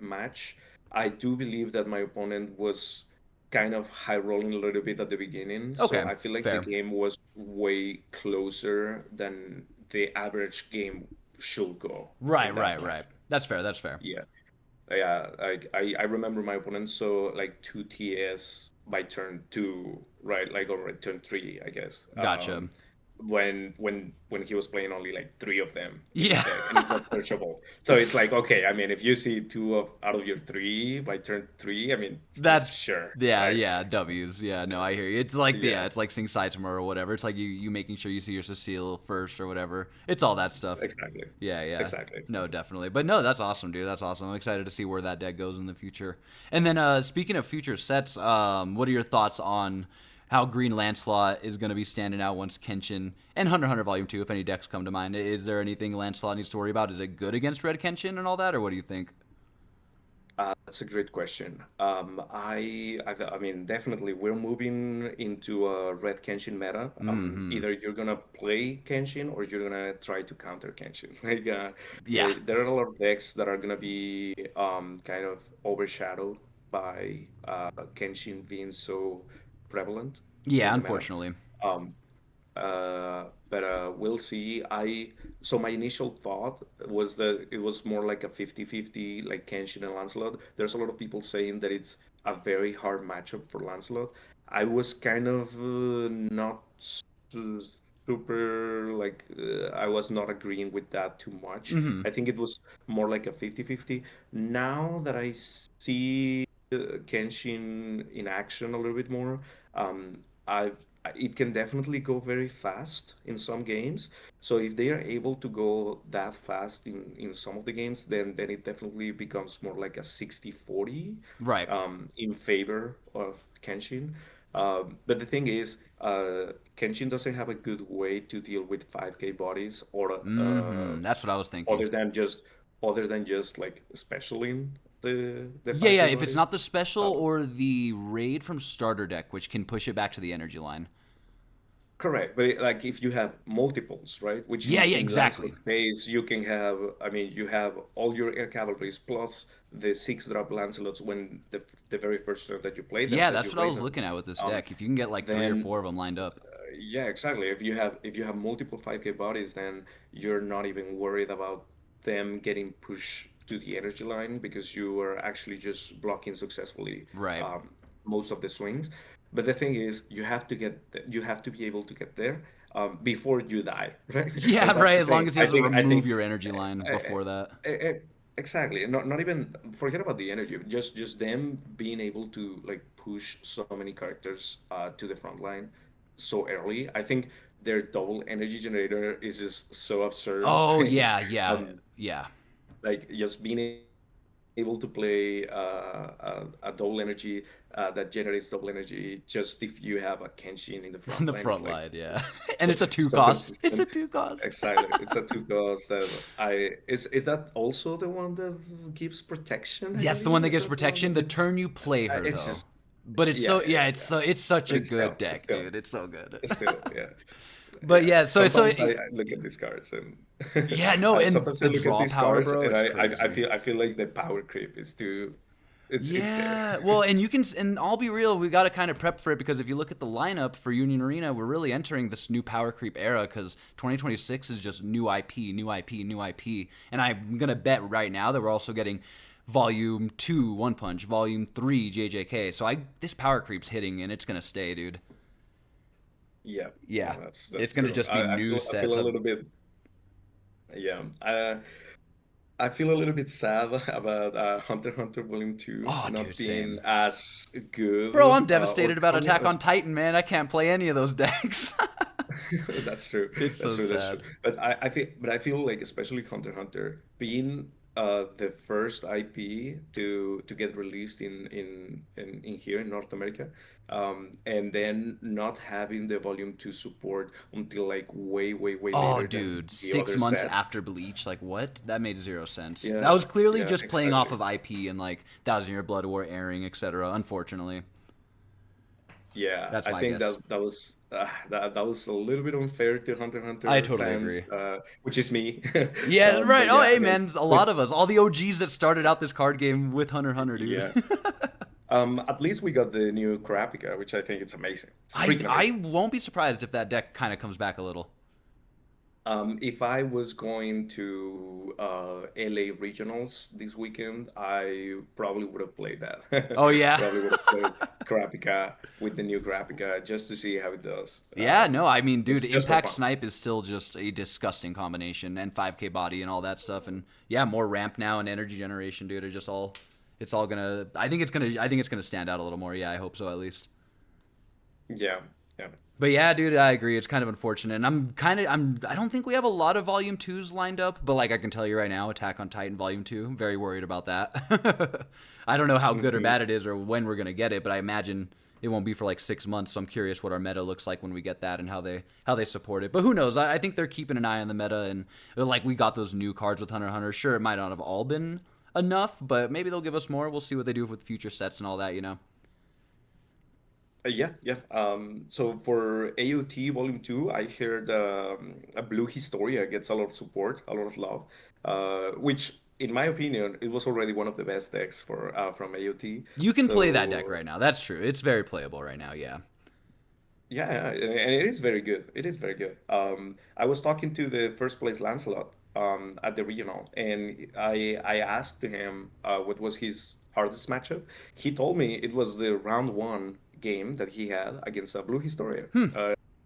match, I do believe that my opponent was kind of high rolling a little bit at the beginning, so Okay, I feel like the fair. game was way closer than the average game should go Right, in that right, match. right. That's fair. That's fair. Yeah. Yeah, I remember my opponent saw like two TS by turn two, right? Like or turn three, I guess. Gotcha. When he was playing only like three of them in his Yeah. deck, and it's not searchable. So it's like, okay, I mean, if you see two of out of your three by turn three, I mean, That's sure, yeah, right? yeah, W's. Yeah, no, I hear you. It's like yeah, Yeah, it's like Sing Saitama or whatever. It's like you making sure you see your Cecile first or whatever. It's all that stuff. exactly, Yeah, yeah. exactly, No, exactly. definitely. But no, that's awesome, dude. That's awesome. I'm excited to see where that deck goes in the future. And then speaking of future sets, what are your thoughts on how Green Lancelot is going to be standing out once Kenshin and Hunter x Hunter Volume 2, if any decks come to mind? Is there anything Lancelot needs to worry about? Is it good against Red Kenshin and all that, or what do you think? That's a great question. I mean, definitely, we're moving into a red Kenshin meta. Mm-hmm. Either you're gonna play Kenshin or you're gonna try to counter Kenshin. Like, Yeah. there are a lot of decks that are gonna be kind of overshadowed by Kenshin being so prevalent Yeah, in the meta. unfortunately. Um, but we'll see. So my initial thought was that it was more like a 50-50, like Kenshin and Lancelot. There's a lot of people saying that it's a very hard matchup for Lancelot. I was kind of not super like I was not agreeing with that too much. Mm-hmm. I think it was more like a 50-50. Now that I see Kenshin in action a little bit more, it can definitely go very fast in some games. So if they are able to go that fast in some of the games, then it definitely becomes more like a 60-40 Right. in favor of Kenshin. But the thing is, Kenshin doesn't have a good way to deal with 5K bodies or Mm-hmm. That's what I was thinking. other than just like specialing the Yeah, yeah. 5K If it's bodies. not the special or the raid from starter deck, which can push it back to the energy line. Correct, but like if you have multiples, right? Which Yeah, yeah, in exactly. Lancelot's case, you can have. I mean, you have all your air cavalries plus the six drop Lancelots when the very first turn that you play them, Yeah, that you that's what I raid was them. looking at with this Um, deck. If you can get like three or then four of them lined up. yeah, exactly. If you have multiple 5K bodies, then you're not even worried about them getting pushed to the energy line because you are actually just blocking successfully Right. most of the swings. But the thing is, you have to be able to get there before you die, right? Yeah, Like that's right. the As long thing. as he doesn't I remove think your energy line before that. exactly. Not even forget about the energy. Just them being able to like push so many characters to the front line so early. I think their double energy generator is just so absurd. Oh yeah, yeah, um, yeah. like just being able to play a double energy that generates double energy just if you have a Kenshin in the In front the line is front like line, yeah. And so, it's a two so cost. It's a consistent. two cost. Exactly. It's a two cost that I is that also the one that gives protection, I That's the one believe? that Is gives that the one protection that the gives turn you play her it's though. just But it's yeah, so yeah, yeah, yeah, it's yeah. it's such But a it's good it's deck, still dude. It's so good. it's still yeah. But Yeah. yeah, Sometimes I look at these cards and yeah, no, and sometimes I the look at draw these power, cards bro, and it's I crazy. feel like the power creep is too it's there. Yeah, well, and you can, and I'll be real, we got to kind of prep for it because if you look at the lineup for Union Arena, we're really entering this new power creep era because 2026 is just new IP, new IP, new IP, and I'm gonna bet right now that we're also getting Volume 2 One Punch, Volume 3 JJK. So this power creep's hitting and it's gonna stay, dude. Yeah, Yeah, no, that's it's gonna true. just be I new feel I feel sets. a little bit, yeah. I feel a little bit sad about Hunter x Hunter Volume 2 Oh, not dude, being same. as Bro, I'm good or devastated about coming Attack as on Titan, man. I can't play any of those decks. that's true. It's That's so true. That's true. sad. But I feel like especially Hunter x Hunter being the first IP to get released in here in North America, and then not having the Volume 2 support until like way Oh, later than dude, the six other months sets. after Bleach, like what? That made zero sense. That Yeah, was clearly yeah, just playing off exactly. of IP and like Thousand Year Blood War airing, etc. Unfortunately, Yeah, that's I my think guess. that was a little bit unfair to Hunter x I Hunter totally fans, agree. which is me. Yeah, right. But Oh, yeah, hey, I mean, man, a lot with of us, all the OGs that started out this card game with Hunter x Hunter, dude. yeah, at least we got the new Kurapika, which I think it's amazing. It's I freaking I amazing. won't be surprised if that deck kind of comes back a little. If I was going to LA regionals this weekend, I probably would have played that. Oh yeah. Probably would have played Kurapika with the new Kurapika just to see how it does. Yeah, no, I mean, dude, Just for Impact fun. Snipe is still just a disgusting combination, and 5K body and all that stuff, and yeah, more ramp now and energy generation, dude, are just all, it's all gonna. I think it's gonna stand out a little more. Yeah, I hope so at least. Yeah, yeah. But yeah, dude, I agree. It's kind of unfortunate, and I don't think we have a lot of Volume Twos lined up, but like I can tell you right now, Attack on Titan Volume Two, I'm very worried about that. I don't know how good or hmm bad it is or when we're gonna get it, but I imagine it won't be for like 6 months. So I'm curious what our meta looks like when we get that and how they support it. But who knows? I think they're keeping an eye on the meta, and like we got those new cards with Hunter x Hunter. Sure, it might not have all been enough, but maybe they'll give us more. We'll see what they do with future sets and all that. You know. Yeah, yeah. So for AOT Volume 2, I heard a Blue Historia gets a lot of support, a lot of love, which, in my opinion, it was already one of the best decks for from AOT. You can play that deck So right now. That's true. It's very playable right now. Yeah. yeah, yeah, and it is very good. It is very good. I was talking to the first place Lancelot at the regional, and I asked to him what was his hardest matchup. He told me it was the round one game that he had against a Blue Historia.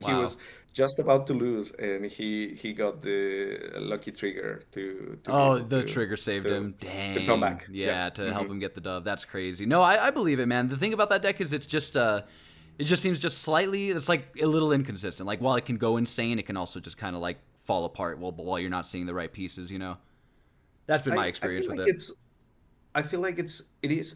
He Wow. was just about to lose, and he got the lucky trigger to be Oh, able the trigger saved to him. to come Dang. back. Yeah. Yeah, to help hmm him get the dub. That's crazy. No, I believe it, man. The thing about that deck is it's just it just seems just slightly it's like a little inconsistent. Like while it can go insane, it can also just kind of like fall apart while you're not seeing the right pieces, you know. That's been my I experience feel with like it.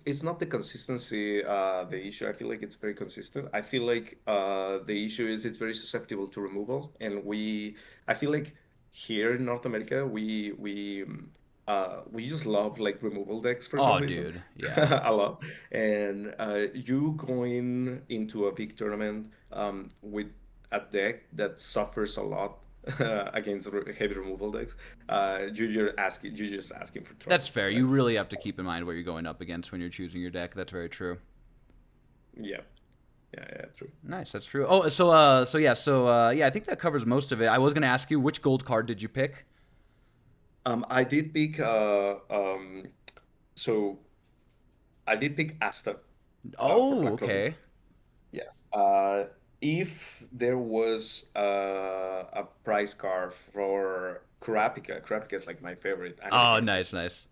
it's not the consistency the issue. I feel like it's very consistent. I feel like the issue is it's very susceptible to removal, and I feel like here in North America we just love like removal decks for some Oh, reason dude. Yeah. a lot. And you going into a big tournament with a deck that suffers a lot against heavy removal decks, you're just asking for That's trouble, fair. right? You really have to keep in mind what you're going up against when you're choosing your deck. That's very true. Yeah, yeah, true. Nice, that's true. Oh, yeah, I think that covers most of it. I was gonna ask you which gold card did you pick? I did pick so I did pick Asta for Oh, Black Clover. okay. Yes. If there was a prize card for Kurapika, Kurapika is like my favorite anime Oh, character. nice, nice.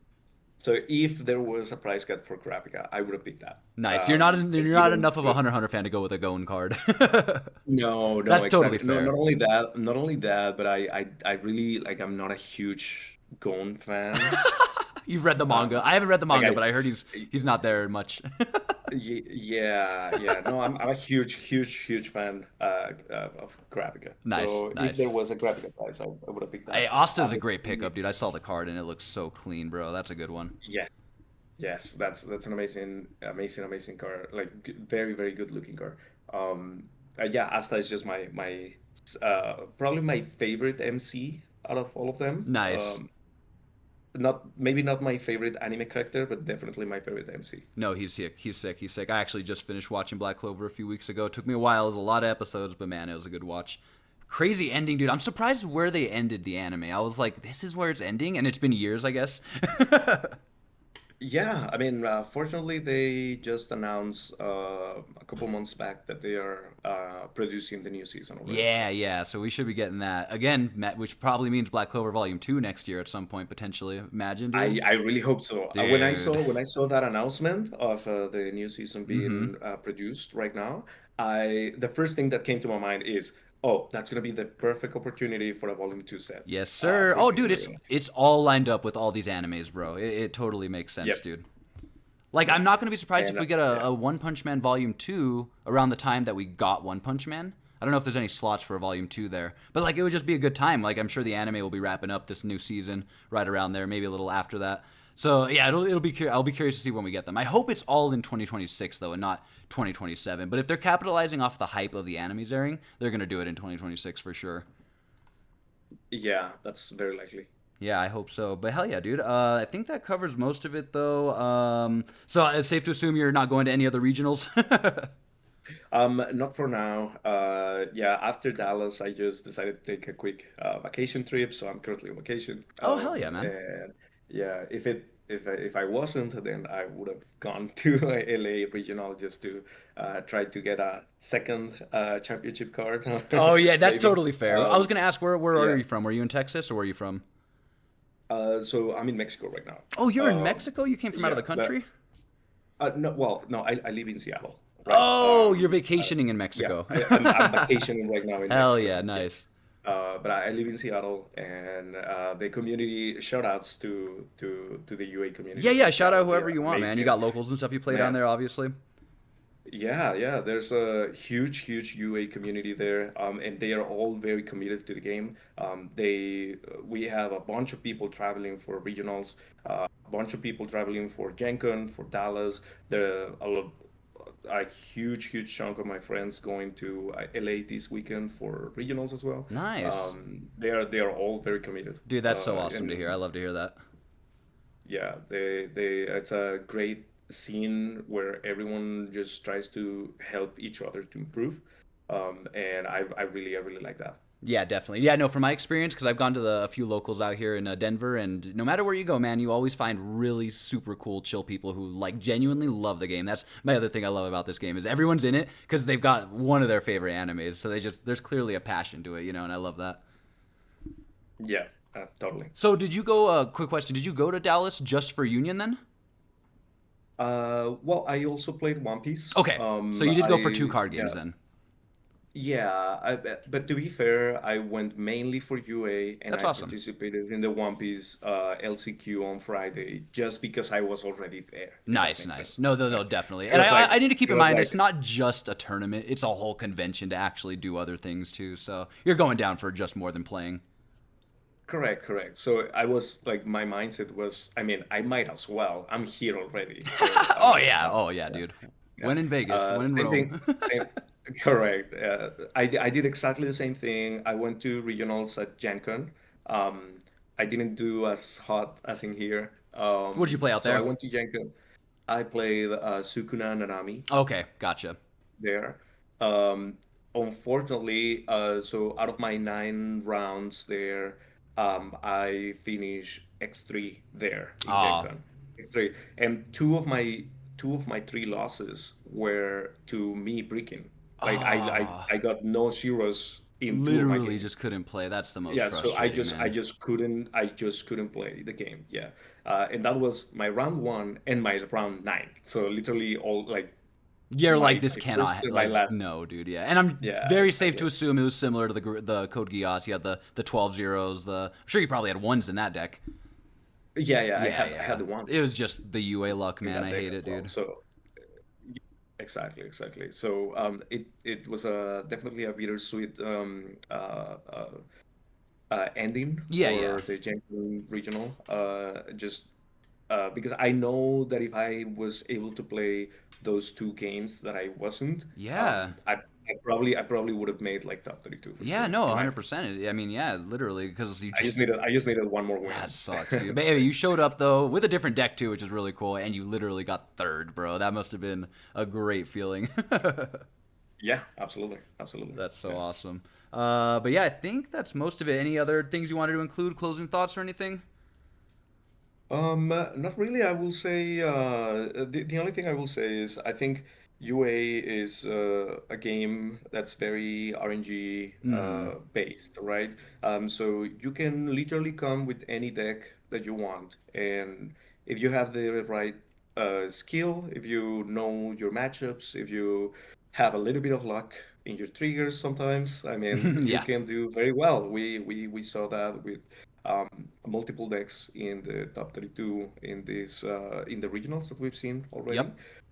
So if there was a prize card for Kurapika, I would have picked that. Nice. And You're not even enough of a Hunter fan to go with a Gon card. no, no, That's totally exactly. No, fair. not only that, but I really like. I'm not a huge Gon fan. You've read the manga. Um, I haven't read the like manga, but I heard he's not there much. Yeah, yeah. No, I'm a huge fan of Graphica. Nice, So if there nice. was a Graphica prize, I would have picked Hey, that. Asta's a But great pickup, dude. I saw the card and it looks so clean, bro. That's a good one. yeah, yes, that's an amazing card. Like very good looking card. Yeah, Asta is just my probably my favorite MC out of all of them. Nice. not maybe not my favorite anime character, but definitely my favorite MC. No, he's sick. He's sick. He's sick. I actually just finished watching Black Clover a few weeks ago. It took me a while. It was a lot of episodes, but man, it was a good watch. Crazy ending, dude. I'm surprised where they ended the anime. I was like, this is where it's ending, and it's been years, I guess. Yeah, I mean, fortunately, they just announced a couple months back that they are producing the new season already. Yeah, So yeah. So we should be getting that again, which probably means Black Clover Volume 2 next year at some point potentially. Imagine, dude. I really hope so. Dude. When I saw that announcement of the new season Mm-hmm. being produced right now, I the first thing that came to my mind is, oh, that's gonna be the perfect opportunity for a volume two set Yes, sir. for Oh, you. dude, it's all lined up with all these animes, bro. It totally makes sense, Yep, dude. Like, I'm yep. not gonna be surprised if And we get yeah. a One Punch Man Volume 2 around the time that we got One Punch Man. I don't know if there's any slots for a Volume 2 there, but like it would just be a good time. Like I'm sure the anime will be wrapping up this new season right around there, maybe a little after that. So yeah, it'll be I'll be curious to see when we get them. I hope it's all in 2026 though, and not 2027. But if they're capitalizing off the hype of the animes airing, they're gonna do it in 2026 for sure. Yeah, that's very likely. Yeah, I hope so. But hell yeah, dude. I think that covers most of it though. So it's safe to assume you're not going to any other regionals. Not for now. Yeah, after Dallas, I just decided to take a quick vacation trip, so I'm currently on vacation. Oh hell yeah, man. And yeah, if I wasn't, then I would have gone to LA regional just to try to get a second championship card, Oh yeah, that's maybe. totally fair. I was Um, gonna ask where are yeah. you from? Are you in Texas or where are you from? So I'm in Mexico right now. Oh, you're in Mexico? You came from out of Yeah, the country? no, well, no, I live in Seattle, right? Oh, you're vacationing in Yeah, Mexico. I'm vacationing right now in Hell Mexico. yeah, Yes. nice. But I live in Seattle, and the community shout outs to the UA Yeah, community yeah. from Shout out Seattle. They whoever are you want, man. You amazing, got locals and stuff you play down man. there, obviously. Yeah, yeah. There's a huge UA community there, and they are all very committed to the game. We have a bunch of people traveling for regionals, a bunch of people traveling for Gen Con, for Dallas. There are a huge chunk of my friends going to LA this weekend for regionals as well. Nice, They are all very committed, dude. That's so awesome to hear. I and love to hear that. yeah, they it's a great scene where everyone just tries to help each other to improve, and I really like that. Yeah, definitely. Yeah, no, from my experience, because I've gone to a few locals out here in Denver, and no matter where you go, man, you always find really super cool, chill people who like genuinely love the game. That's my other thing I love about this game is everyone's in it because they've got one of their favorite animes, so there's clearly a passion to it, and I love that. Yeah, totally. So did you go? Quick question: did you go to Dallas just for Union then? Well, I also played One Piece. Okay, so you did go for two card Yeah, games then. yeah. But to be fair, I went mainly for UA, and That's I awesome. participated in the One Piece LCQ on Friday just because I was already there. If that Nice, makes nice. sense. No, no, Yeah. no, definitely. It And was like I need to keep it in was mind like it's not just a tournament; it's a whole convention to actually do other things too. So you're going down for just more than playing. correct, correct. So I was like, my mindset was, I mean, I might as well. I'm here already, so I Oh might as yeah, well. oh yeah, Yeah, dude. yeah. When in Vegas, when in Same Rome. thing. Same. Correct. I did exactly the same thing. I went to regionals at Gen Con. Um, I didn't do as hot as in here. What'd you play out So I there? went to Gen Con. I played Sukuna Nanami Okay, gotcha. there. Um, Unfortunately, so out of my 9 rounds there, I finished X3 there in Gen Ah, Con. X3. And two of my 3 losses were to me breaking. Like ah, I got no zeros in 2 of my literally games. just couldn't play. That's the most Yeah, so frustrating, man. I just couldn't play the game. Yeah. And that was my round one and my round nine. So literally all like You're like this my first cannot and my like last. no, dude. Yeah, and I'm Yeah, very safe to exactly. assume it was similar to the code Geass. You had the 12 zeros. I'm sure you probably had ones in that deck. Yeah, yeah, Yeah, I had yeah. the one It was just the UA luck, in man. that I deck hate as it, well. dude. So exactly. So it was definitely a bittersweet ending Yeah, yeah. for the Jenkin regional. Just because I know that if I was able to play those 2 games that I wasn't, Yeah. I probably would have made like top 32 for Yeah, sure, no, in my opinion. 100%. I mean, yeah, literally, because you I just just needed I just needed one more that win. sucks, dude. But hey, you showed up though with a different deck too, which is really cool, and you literally got third, bro. That must have been a great feeling. Yeah, absolutely, absolutely. That's so Yeah. awesome. But yeah, I think that's most of it. Any other things you wanted to include? Closing thoughts or anything? Not really. I will say the only thing I will say is I think UA is a game that's very RNG Mm-hmm. based, right? So you can literally come with any deck that you want, and if you have the right skill, if you know your matchups, if you have a little bit of luck in your triggers, sometimes, I mean, you Yeah. can do very well. We saw that with multiple decks in the top 32 in this in the regionals that we've seen already.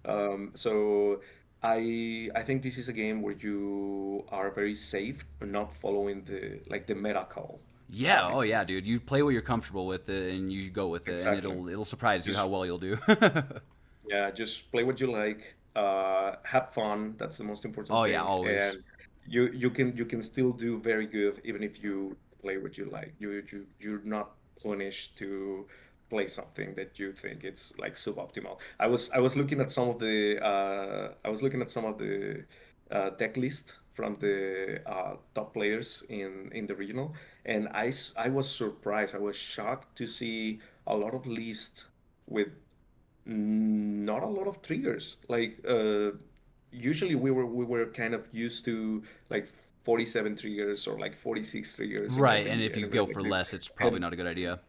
Yep. So I think this is a game where you are very safe, not following the meta call, if Yeah. that Oh makes yeah, sense. dude. You play what you're comfortable with it, and you go with it, and Exactly. it'll surprise you how Just well you'll do. Yeah, just play what you like. Have fun. That's the most important Oh yeah, thing. always. And you can still do very good even if you play what you like. You're not punished to play something that you think it's like suboptimal. I was looking at some of the deck list from the top players in the regional, and I was surprised. I was shocked to see a lot of lists with not a lot of triggers. Usually we were kind of used to like 47 triggers or like 46 triggers in Right, and every if in you every go deck for list. less, it's probably And not a good idea.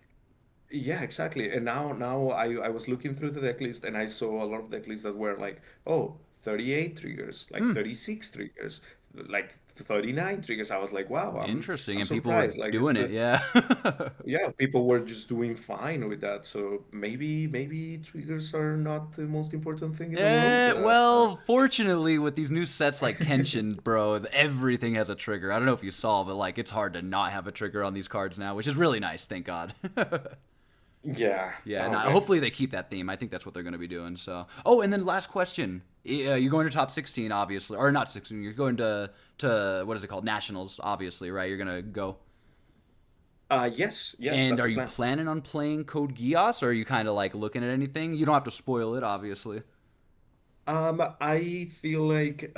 yeah, exactly. And now I was looking through the deck list and I saw a lot of deck lists that were like, oh, 38 triggers, like 36 triggers, like 39 triggers. I was like, wow, I'm Interesting, I'm and people were surprised. Like it's doing it. the Yeah. yeah, people were just doing fine with that. So maybe triggers are not the most important thing in the world. Well, fortunately, with these new sets like Kenshin, bro, everything has a trigger. I don't know if you saw, but like it's hard to not have a trigger on these cards now, which is really nice. Thank God. Yeah. Yeah, and Oh man. hopefully they keep that theme. I think that's what they're going to be doing. So, oh, and then last question: you're going to top 16, obviously, or not 16? You're going to what is it called? Nationals, obviously, right? You're gonna go. Yes, And that's are the you plan. planning on playing Code Geass, or are you kind of like looking at anything? You don't have to spoil it, obviously. I feel like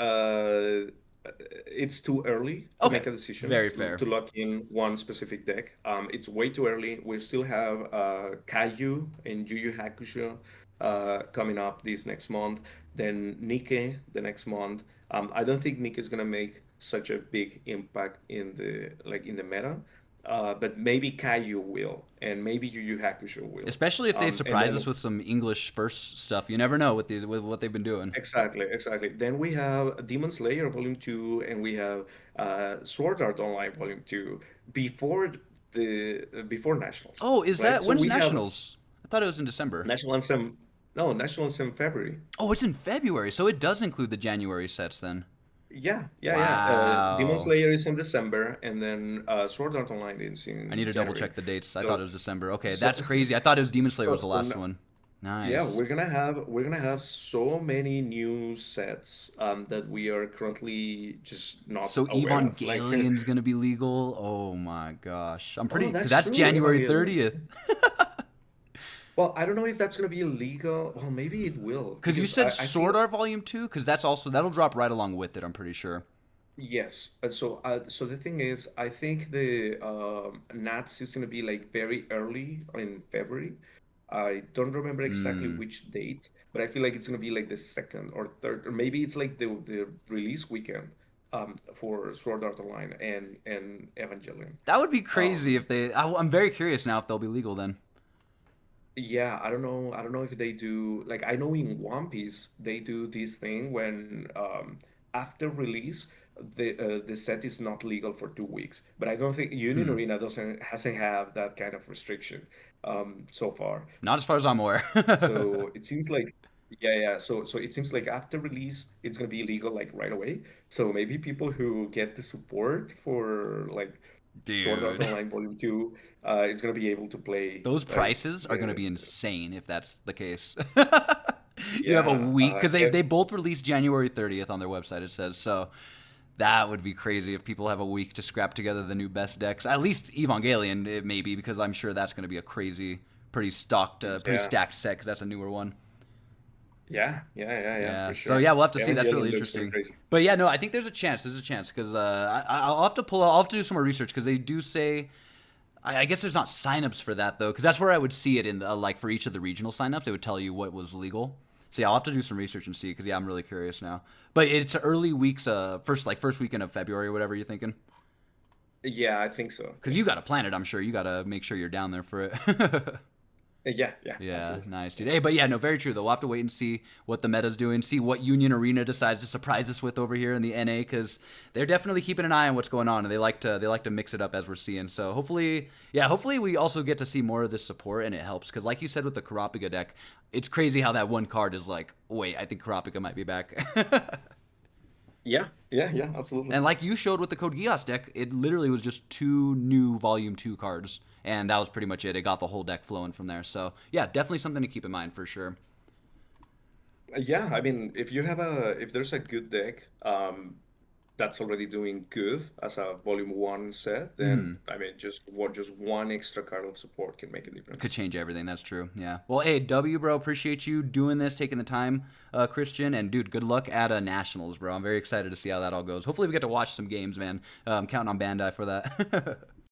it's too early to Okay, make a decision very to fair. lock in one specific deck. It's way too early. We still have Kaiju and Yu Yu Hakusho coming up this next month. Then Nikke the next month. I don't think Nikke is gonna make such a big impact in the meta. But maybe Kaiju will, and maybe Yu Yu Hakusho will. Especially if they And surprise us then with some English first stuff. You never know with what they've been doing. Exactly, exactly. Then we have Demon Slayer Volume 2 and we have Sword Art Online Volume 2 before Nationals, Oh, is right? that So when's we have Nationals? I thought it was in December. National Anthem, no, National Anthem February. Oh, it's in February, so it does include the January sets then. Yeah, yeah, yeah. Demon Wow. Slayer is in December and then Sword Art Online is I in need to double January. check the dates. I thought it So, was December. Okay, so, that's crazy. I thought it was Demon Slayer so, was the so last now, one. yeah, Nice. we're gonna have so many new sets that we are currently just not So aware of. Evangelion's gonna be legal. Oh my gosh, I'm Oh, pretty because that's that's true, January Evangelion. 30th. Well, I don't know if that's gonna be illegal. Well, maybe it will Because you because said I Sword feel Art Volume 2, because that's also that'll drop right along with it. I'm pretty sure. yes. So the thing is, I think the Nats is gonna be like very early in February. I don't remember exactly Hmm. which date, but I feel like it's gonna be like the second or third, or maybe it's like the release weekend for Sword Art Online and Evangelion. That would be crazy Um, if they. I'm very curious now if they'll be legal then. Yeah, I don't know. I don't know if they do like I know in One Piece they do this thing when after release the set is not legal for 2 weeks. But I don't think Union Hmm. Arena doesn't hasn't have that kind of restriction so far. Not as far as I'm aware. So it seems like yeah. So it seems like after release it's gonna be illegal like right away. So maybe people who get the support for like Sword Art Dude, Online Volume 2 it's gonna be able to play those like prices are going to the be insane if that's the case. You have a yeah, week because they both released January 30th on their website. It says so. That would be crazy if people have a week to scrap together the new best decks. At least Evangelion, it may be, because I'm sure that's going to be a crazy, pretty Yeah. stacked set, because that's a newer one. Yeah, Yeah. for So sure. yeah, we'll have to see. That's really Evangelion looks pretty interesting. crazy. But yeah, no, I think there's a chance. There's a chance because I'll have to I'll have to do some more research because they do say. I guess there's not signups for that though, because that's where I would see it in the, like for each of the regional signups, they would tell you what was legal. So yeah, I'll have to do some research and see because yeah, I'm really curious now. But it's early weeks, first weekend of February, or whatever you're thinking. Yeah, I think so. Because Yeah. you got to plan it, I'm sure. You got to make sure you're down there for it. Yeah, Yeah, absolutely. nice, dude. Hey, but yeah, no, very true though. We'll have to wait and see what the meta's doing, see what Union Arena decides to surprise us with over here in the NA, because they're definitely keeping an eye on what's going on, and they like to mix it up as we're seeing. So hopefully, yeah, hopefully we also get to see more of this support, and it helps because, like you said with the Kurapika deck, it's crazy how that one card is like, wait, I think Kurapika might be back. Yeah, absolutely. And like you showed with the Code Geass deck, it literally was just two new Volume 2 cards, and that was pretty much it. It got the whole deck flowing from there. So, yeah, definitely something to keep in mind for sure. Yeah, I mean, if there's a good deck, that's already doing good as a volume one set, then I mean, just one extra card of support can make a Could difference. change everything. That's true. Yeah. Well, hey, W, bro, appreciate you doing this, taking the time, Christian. And, dude, good luck at Nationals, bro. I'm very excited to see how that all goes. Hopefully we get to watch some games, man. I'm counting on Bandai for that.